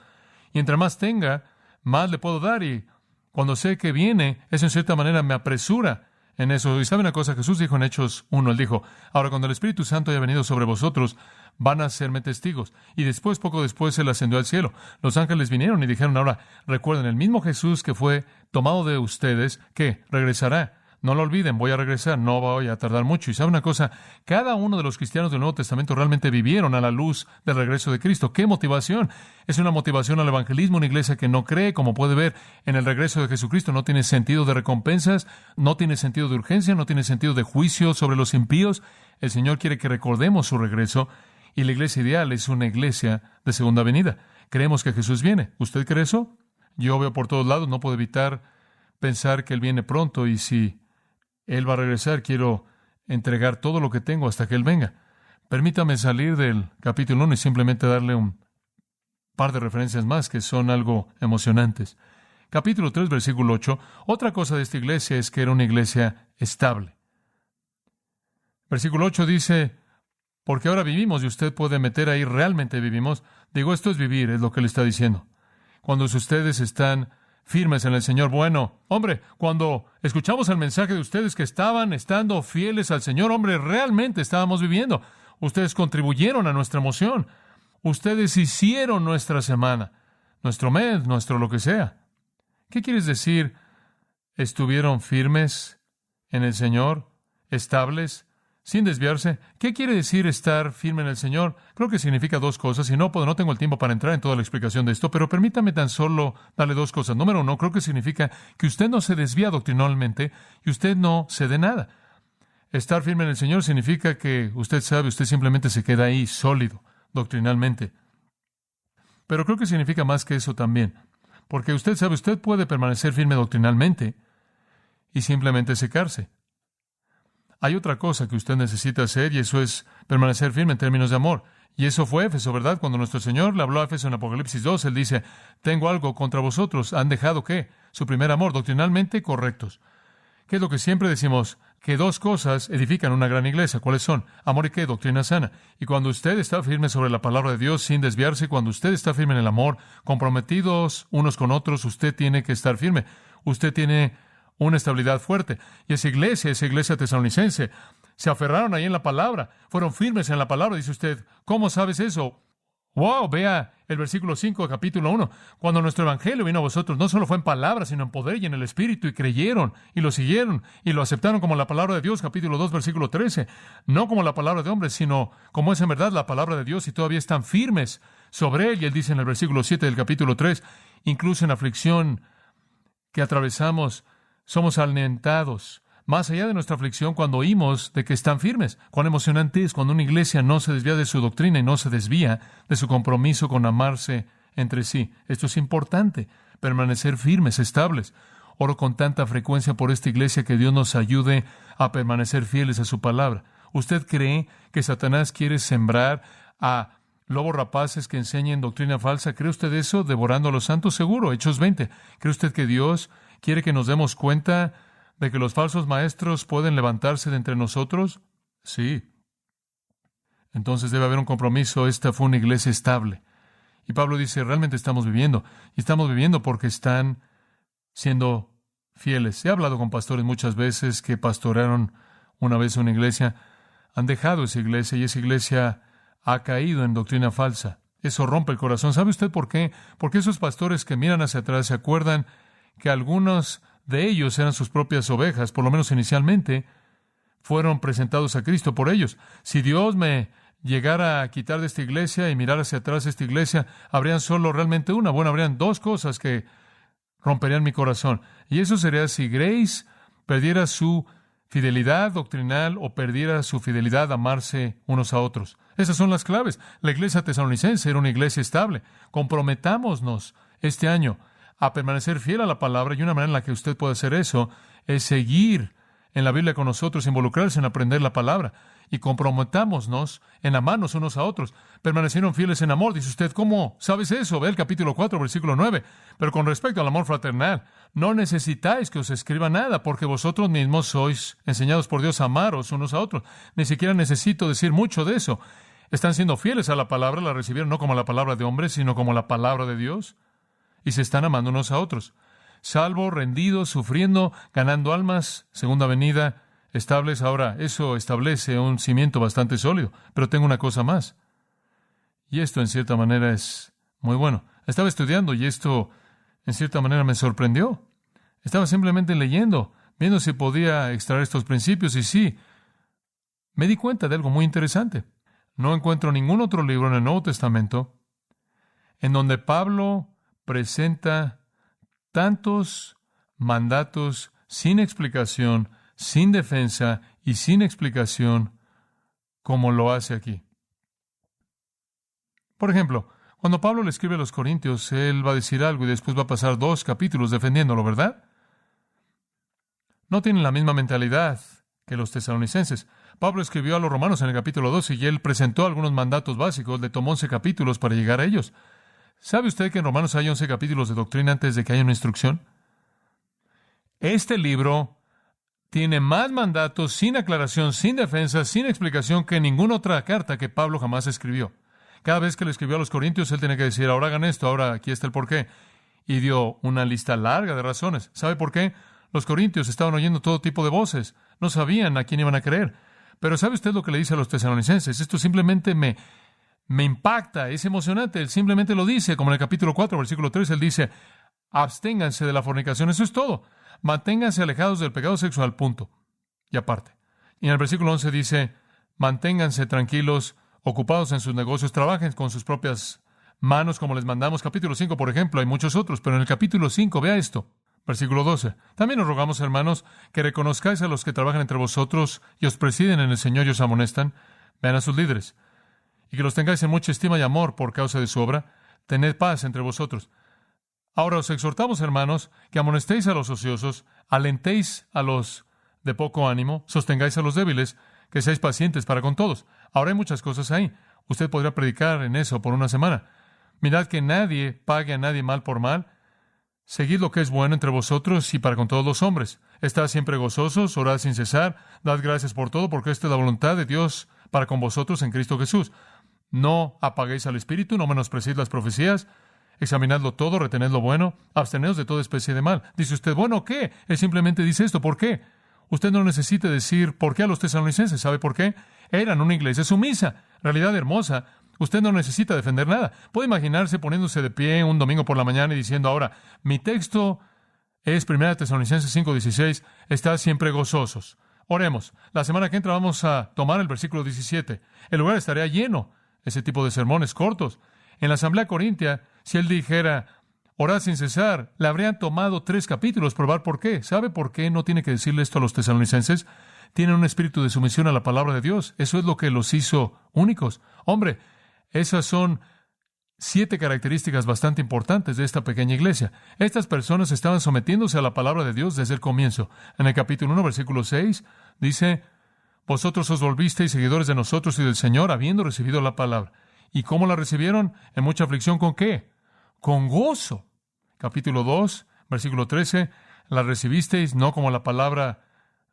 Y entre más tenga, más le puedo dar. Y cuando sé que viene, eso en cierta manera me apresura en eso. Y ¿sabe una cosa? Jesús dijo en Hechos 1, Él dijo, ahora cuando el Espíritu Santo haya venido sobre vosotros, van a serme testigos. Y después, poco después, Él ascendió al cielo. Los ángeles vinieron y dijeron, ahora, recuerden, el mismo Jesús que fue tomado de ustedes, que regresará. No lo olviden, voy a regresar, no voy a tardar mucho. Y ¿sabe una cosa? Cada uno de los cristianos del Nuevo Testamento realmente vivieron a la luz del regreso de Cristo. ¡Qué motivación! Es una motivación al evangelismo. Una iglesia que no cree, como puede ver, en el regreso de Jesucristo no tiene sentido de recompensas, no tiene sentido de urgencia, no tiene sentido de juicio sobre los impíos. El Señor quiere que recordemos su regreso, y la iglesia ideal es una iglesia de segunda venida. Creemos que Jesús viene. ¿Usted cree eso? Yo veo por todos lados, no puedo evitar pensar que Él viene pronto, y si Él va a regresar, quiero entregar todo lo que tengo hasta que Él venga. Permítame salir del capítulo 1 y simplemente darle un par de referencias más que son algo emocionantes. Capítulo 3, versículo 8. Otra cosa de esta iglesia es que era una iglesia estable. Versículo 8 dice, porque ahora vivimos, y usted puede meter ahí, realmente vivimos. Digo, esto es vivir, es lo que Él está diciendo. Cuando ustedes están firmes en el Señor. Bueno, hombre, cuando escuchamos el mensaje de ustedes que estaban estando fieles al Señor, hombre, realmente estábamos viviendo. Ustedes contribuyeron a nuestra emoción. Ustedes hicieron nuestra semana, nuestro mes, nuestro lo que sea. ¿Qué quieres decir? ¿Estuvieron firmes en el Señor? ¿Estables? Sin desviarse. ¿Qué quiere decir estar firme en el Señor? Creo que significa dos cosas, y no tengo el tiempo para entrar en toda la explicación de esto, pero permítame tan solo darle dos cosas. Número uno, creo que significa que usted no se desvía doctrinalmente y usted no cede nada. Estar firme en el Señor significa que usted sabe, usted simplemente se queda ahí sólido doctrinalmente. Pero creo que significa más que eso también, porque usted sabe, usted puede permanecer firme doctrinalmente y simplemente secarse. Hay otra cosa que usted necesita hacer, y eso es permanecer firme en términos de amor. Y eso fue Éfeso, ¿verdad? Cuando nuestro Señor le habló a Éfeso en Apocalipsis 2, Él dice, tengo algo contra vosotros. ¿Han dejado qué? Su primer amor, doctrinalmente correctos. ¿Qué es lo que siempre decimos? Que dos cosas edifican una gran iglesia. ¿Cuáles son? Amor y qué? Doctrina sana. Y cuando usted está firme sobre la palabra de Dios sin desviarse, cuando usted está firme en el amor, comprometidos unos con otros, usted tiene que estar firme. Usted tiene una estabilidad fuerte. Y esa iglesia tesalonicense, se aferraron ahí en la palabra, fueron firmes en la palabra. Dice usted, ¿cómo sabes eso? ¡Wow! Vea el versículo 5 de capítulo 1. Cuando nuestro evangelio vino a vosotros, no solo fue en palabra, sino en poder y en el Espíritu, y creyeron, y lo siguieron, y lo aceptaron como la palabra de Dios, capítulo 2, versículo 13. No como la palabra de hombres, sino como es en verdad la palabra de Dios, y todavía están firmes sobre él. Y él dice en el versículo 7 del capítulo 3, incluso en aflicción que atravesamos, somos alentados, más allá de nuestra aflicción, cuando oímos de que están firmes. Cuán emocionante es cuando una iglesia no se desvía de su doctrina y no se desvía de su compromiso con amarse entre sí. Esto es importante, permanecer firmes, estables. Oro con tanta frecuencia por esta iglesia, que Dios nos ayude a permanecer fieles a su palabra. ¿Usted cree que Satanás quiere sembrar a lobos rapaces que enseñen doctrina falsa. ¿Cree usted eso? Devorando a los santos, seguro. Hechos 20. ¿Cree usted que Dios quiere que nos demos cuenta de que los falsos maestros pueden levantarse de entre nosotros? Sí. Entonces debe haber un compromiso. Esta fue una iglesia estable. Y Pablo dice, realmente estamos viviendo. Y estamos viviendo porque están siendo fieles. He hablado con pastores muchas veces que pastorearon una vez una iglesia. Han dejado esa iglesia y esa iglesia ha caído en doctrina falsa. Eso rompe el corazón. ¿Sabe usted por qué? Porque esos pastores que miran hacia atrás se acuerdan que algunos de ellos eran sus propias ovejas, por lo menos inicialmente, fueron presentados a Cristo por ellos. Si Dios me llegara a quitar de esta iglesia y mirar hacia atrás esta iglesia, habrían solo realmente una. Bueno, habrían dos cosas que romperían mi corazón. Y eso sería si Grace perdiera su fidelidad doctrinal o perdiera su fidelidad a amarse unos a otros. Esas son las claves. La iglesia tesalonicense era una iglesia estable. Comprometámonos este año a permanecer fiel a la palabra, y una manera en la que usted puede hacer eso es seguir en la Biblia con nosotros, involucrarse en aprender la palabra, y comprometámonos en amarnos unos a otros. Permanecieron fieles en amor. Dice usted, ¿cómo sabes eso? Ve el capítulo 4, versículo 9. Pero con respecto al amor fraternal, no necesitáis que os escriba nada, porque vosotros mismos sois enseñados por Dios a amaros unos a otros. Ni siquiera necesito decir mucho de eso. Están siendo fieles a la palabra, la recibieron no como la palabra de hombres, sino como la palabra de Dios, y se están amando unos a otros. Salvo, rendidos, sufriendo, ganando almas, segunda venida, estables. Ahora, eso establece un cimiento bastante sólido. Pero tengo una cosa más. Y esto, en cierta manera, es muy bueno. Estaba estudiando y esto, en cierta manera, me sorprendió. Estaba simplemente leyendo, viendo si podía extraer estos principios, y sí, me di cuenta de algo muy interesante. No encuentro ningún otro libro en el Nuevo Testamento en donde Pablo presenta tantos mandatos sin explicación, sin defensa y sin explicación como lo hace aquí. Por ejemplo, cuando Pablo le escribe a los Corintios, él va a decir algo y después va a pasar 2 capítulos defendiéndolo, ¿verdad? No tienen la misma mentalidad que los tesalonicenses. Pablo escribió a los romanos en el capítulo 12 y él presentó algunos mandatos básicos. Le tomó 11 capítulos para llegar a ellos. ¿Sabe usted que en Romanos hay 11 capítulos de doctrina antes de que haya una instrucción? Este libro tiene más mandatos sin aclaración, sin defensa, sin explicación que ninguna otra carta que Pablo jamás escribió. Cada vez que le escribió a los Corintios, él tenía que decir, ahora hagan esto, ahora aquí está el porqué. Y dio una lista larga de razones. ¿Sabe por qué? Los Corintios estaban oyendo todo tipo de voces. No sabían a quién iban a creer. Pero ¿sabe usted lo que le dice a los tesalonicenses? Esto simplemente me impacta, es emocionante. Él simplemente lo dice, como en el capítulo 4, versículo 3, él dice, absténganse de la fornicación. Eso es todo. Manténganse alejados del pecado sexual, punto. Y aparte. Y en el versículo 11 dice, manténganse tranquilos, ocupados en sus negocios, trabajen con sus propias manos, como les mandamos. Capítulo 5, por ejemplo, hay muchos otros, pero en el capítulo 5, vea esto. Versículo 12. También os rogamos, hermanos, que reconozcáis a los que trabajan entre vosotros y os presiden en el Señor y os amonestan. Vean a sus líderes. Y que los tengáis en mucha estima y amor por causa de su obra. Tened paz entre vosotros. Ahora os exhortamos, hermanos, que amonestéis a los ociosos, alentéis a los de poco ánimo, sostengáis a los débiles, que seáis pacientes para con todos. Ahora hay muchas cosas ahí. Usted podría predicar en eso por una semana. Mirad que nadie pague a nadie mal por mal. Seguid lo que es bueno entre vosotros y para con todos los hombres. Estad siempre gozosos, orad sin cesar, dad gracias por todo, porque esta es la voluntad de Dios para con vosotros en Cristo Jesús. No apaguéis al Espíritu, no menospreciéis las profecías, examinadlo todo, retened lo bueno, absteneos de toda especie de mal. Dice usted, bueno, ¿qué? Él simplemente dice esto, ¿por qué? Usted no necesita decir por qué a los tesalonicenses, ¿sabe por qué? Eran una iglesia sumisa, realidad hermosa. Usted no necesita defender nada. Puede imaginarse poniéndose de pie un domingo por la mañana y diciendo, ahora, mi texto es 1 Tesalonicenses 5:16, estad siempre gozosos. Oremos. La semana que entra vamos a tomar el versículo 17. El lugar estaría lleno, ese tipo de sermones cortos. En la asamblea corintia, si él dijera, orad sin cesar, le habrían tomado 3 capítulos probar por qué. ¿Sabe por qué no tiene que decirle esto a los tesalonicenses? Tienen un espíritu de sumisión a la palabra de Dios. Eso es lo que los hizo únicos. Hombre, esas son 7 características bastante importantes de esta pequeña iglesia. Estas personas estaban sometiéndose a la palabra de Dios desde el comienzo. En el capítulo 1, versículo 6, dice, vosotros os volvisteis seguidores de nosotros y del Señor, habiendo recibido la palabra. ¿Y cómo la recibieron? En mucha aflicción, ¿con qué? Con gozo. Capítulo 2, versículo 13, la recibisteis no como la palabra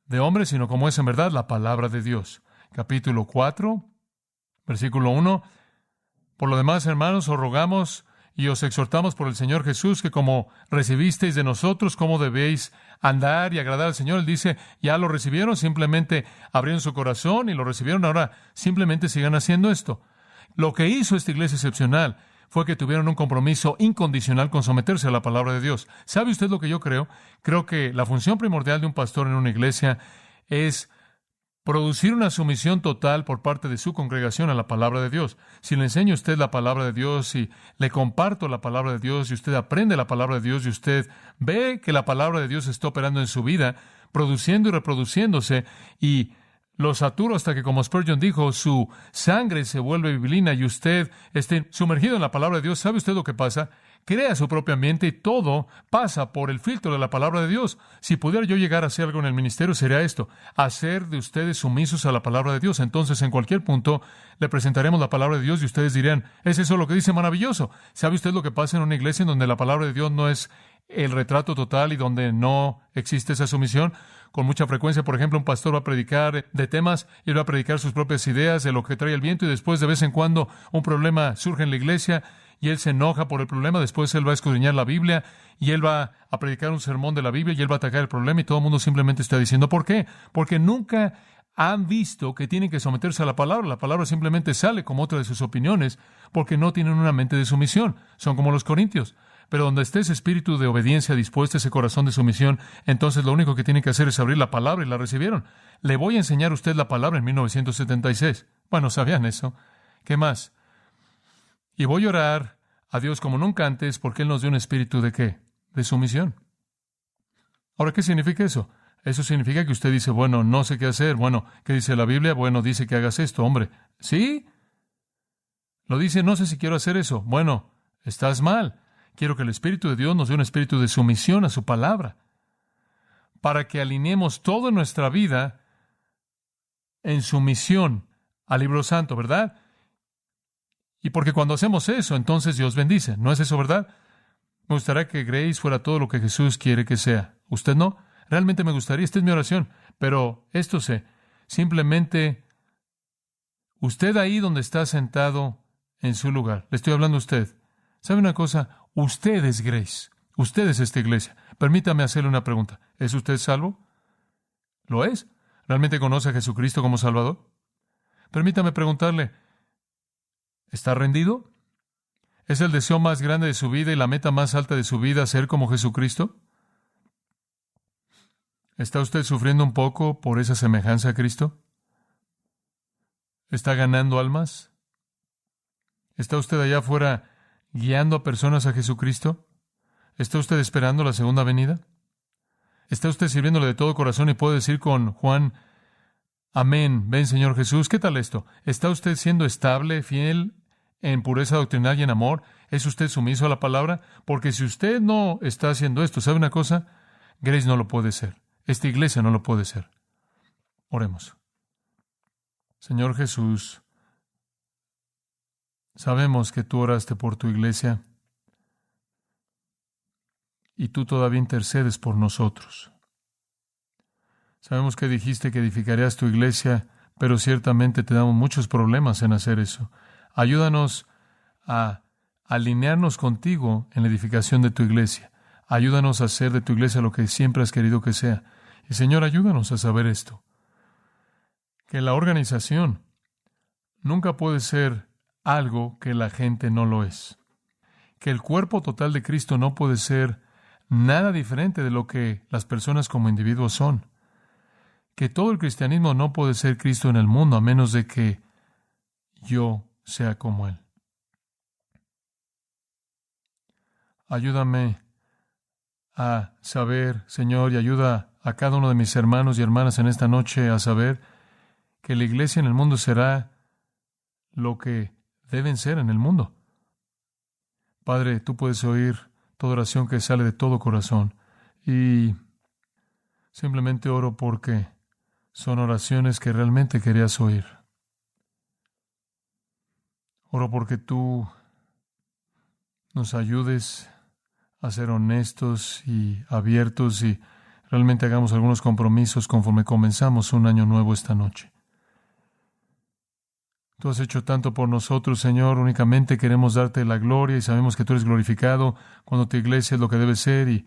de hombre, sino como es en verdad la palabra de Dios. Capítulo 4, versículo 1, por lo demás, hermanos, os rogamos y os exhortamos por el Señor Jesús, que como recibisteis de nosotros, cómo debéis andar y agradar al Señor. Él dice, ya lo recibieron, simplemente abrieron su corazón y lo recibieron, ahora simplemente sigan haciendo esto. Lo que hizo esta iglesia excepcional fue que tuvieron un compromiso incondicional con someterse a la palabra de Dios. ¿Sabe usted lo que yo creo? Creo que la función primordial de un pastor en una iglesia es producir una sumisión total por parte de su congregación a la palabra de Dios. Si le enseño a usted la palabra de Dios y le comparto la palabra de Dios y usted aprende la palabra de Dios y usted ve que la palabra de Dios está operando en su vida, produciendo y reproduciéndose, y lo saturo hasta que, como Spurgeon dijo, su sangre se vuelve biblina y usted esté sumergido en la palabra de Dios, ¿sabe usted lo que pasa? Crea su propio ambiente y todo pasa por el filtro de la palabra de Dios. Si pudiera yo llegar a hacer algo en el ministerio, sería esto: hacer de ustedes sumisos a la palabra de Dios. Entonces, en cualquier punto, le presentaremos la palabra de Dios y ustedes dirán, ¿es eso lo que dice? Maravilloso. ¿Sabe usted lo que pasa en una iglesia en donde la palabra de Dios no es el retrato total y donde no existe esa sumisión? Con mucha frecuencia, por ejemplo, un pastor va a predicar de temas y va a predicar sus propias ideas de lo que trae el viento, y después, de vez en cuando, un problema surge en la iglesia y él se enoja por el problema. Después él va a escudriñar la Biblia y él va a predicar un sermón de la Biblia y él va a atacar el problema, y todo el mundo simplemente está diciendo, ¿por qué? Porque nunca han visto que tienen que someterse a la palabra. La palabra simplemente sale como otra de sus opiniones porque no tienen una mente de sumisión. Son como los corintios. Pero donde esté ese espíritu de obediencia dispuesto, ese corazón de sumisión, entonces lo único que tienen que hacer es abrir la palabra, y la recibieron. Le voy a enseñar a usted la palabra en 1976. Bueno, ¿sabían eso? ¿Qué más? Y voy a orar a Dios como nunca antes, porque Él nos dio un espíritu ¿de qué? De sumisión. Ahora, ¿qué significa eso? Eso significa que usted dice, bueno, no sé qué hacer. Bueno, ¿qué dice la Biblia? Bueno, dice que hagas esto, hombre. ¿Sí? Lo dice, no sé si quiero hacer eso. Bueno, estás mal. Quiero que el Espíritu de Dios nos dé un espíritu de sumisión a su palabra, para que alineemos toda nuestra vida en sumisión al libro santo, ¿verdad? Y porque cuando hacemos eso, entonces Dios bendice. ¿No es eso, verdad? Me gustaría que Grace fuera todo lo que Jesús quiere que sea. ¿Usted no? Realmente me gustaría. Esta es mi oración. Pero esto simplemente usted ahí donde está sentado en su lugar. Le estoy hablando a usted. ¿Sabe una cosa? Usted es Grace. Usted es esta iglesia. Permítame hacerle una pregunta. ¿Es usted salvo? ¿Lo es? ¿Realmente conoce a Jesucristo como Salvador? Permítame preguntarle, ¿está rendido? ¿Es el deseo más grande de su vida y la meta más alta de su vida ser como Jesucristo? ¿Está usted sufriendo un poco por esa semejanza a Cristo? ¿Está ganando almas? ¿Está usted allá afuera guiando a personas a Jesucristo? ¿Está usted esperando la segunda venida? ¿Está usted sirviéndole de todo corazón y puede decir con Juan, amén, ven Señor Jesús? ¿Qué tal esto? ¿Está usted siendo estable, fiel, en pureza doctrinal y en amor? ¿Es usted sumiso a la palabra? Porque si usted no está haciendo esto, ¿sabe una cosa? Grace no lo puede ser. Esta iglesia no lo puede ser. Oremos. Señor Jesús, sabemos que tú oraste por tu iglesia y tú todavía intercedes por nosotros. Sabemos que dijiste que edificarías tu iglesia, pero ciertamente te damos muchos problemas en hacer eso. Ayúdanos a alinearnos contigo en la edificación de tu iglesia. Ayúdanos a hacer de tu iglesia lo que siempre has querido que sea. Y Señor, ayúdanos a saber esto, que la organización nunca puede ser algo que la gente no lo es. Que el cuerpo total de Cristo no puede ser nada diferente de lo que las personas como individuos son. Que todo el cristianismo no puede ser Cristo en el mundo a menos de que yo sea como Él. Ayúdame a saber, Señor, y ayuda a cada uno de mis hermanos y hermanas en esta noche a saber que la iglesia en el mundo será lo que deben ser en el mundo. Padre, tú puedes oír toda oración que sale de todo corazón, y simplemente oro porque son oraciones que realmente querías oír. Oro porque tú nos ayudes a ser honestos y abiertos y realmente hagamos algunos compromisos conforme comenzamos un año nuevo esta noche. Tú has hecho tanto por nosotros, Señor, únicamente queremos darte la gloria y sabemos que tú eres glorificado cuando tu iglesia es lo que debe ser y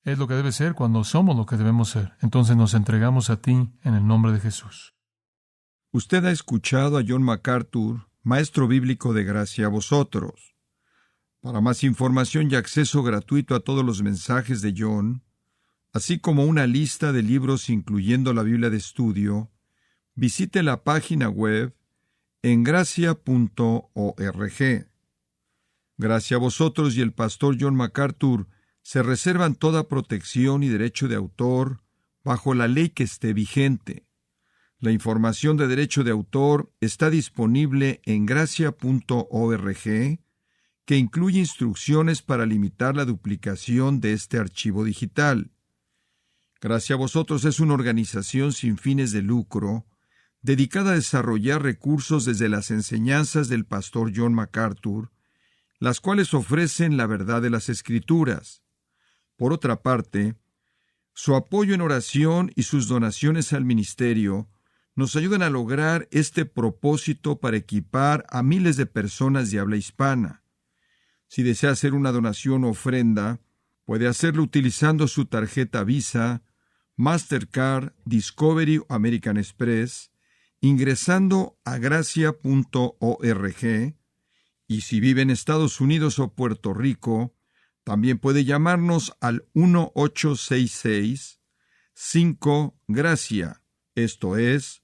es lo que debe ser cuando somos lo que debemos ser. Entonces nos entregamos a ti en el nombre de Jesús. Usted ha escuchado a John MacArthur, maestro bíblico de Gracia a Vosotros. Para más información y acceso gratuito a todos los mensajes de John, así como una lista de libros incluyendo la Biblia de estudio, visite la página web en gracia.org. Gracia a Vosotros y el pastor John MacArthur se reservan toda protección y derecho de autor bajo la ley que esté vigente. La información de derecho de autor está disponible en gracia.org, que incluye instrucciones para limitar la duplicación de este archivo digital. Gracia a Vosotros es una organización sin fines de lucro, dedicada a desarrollar recursos desde las enseñanzas del pastor John MacArthur, las cuales ofrecen la verdad de las Escrituras. Por otra parte, su apoyo en oración y sus donaciones al ministerio nos ayudan a lograr este propósito para equipar a miles de personas de habla hispana. Si desea hacer una donación o ofrenda, puede hacerlo utilizando su tarjeta Visa, Mastercard, Discovery o American Express, ingresando a gracia.org, y si vive en Estados Unidos o Puerto Rico, también puede llamarnos al 1-866-5-GRACIA, esto es,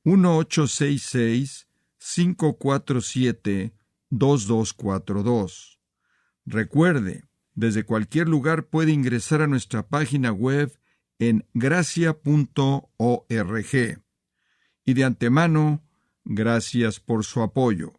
1-866-547-2242. Recuerde, desde cualquier lugar puede ingresar a nuestra página web en gracia.org. Y de antemano, gracias por su apoyo.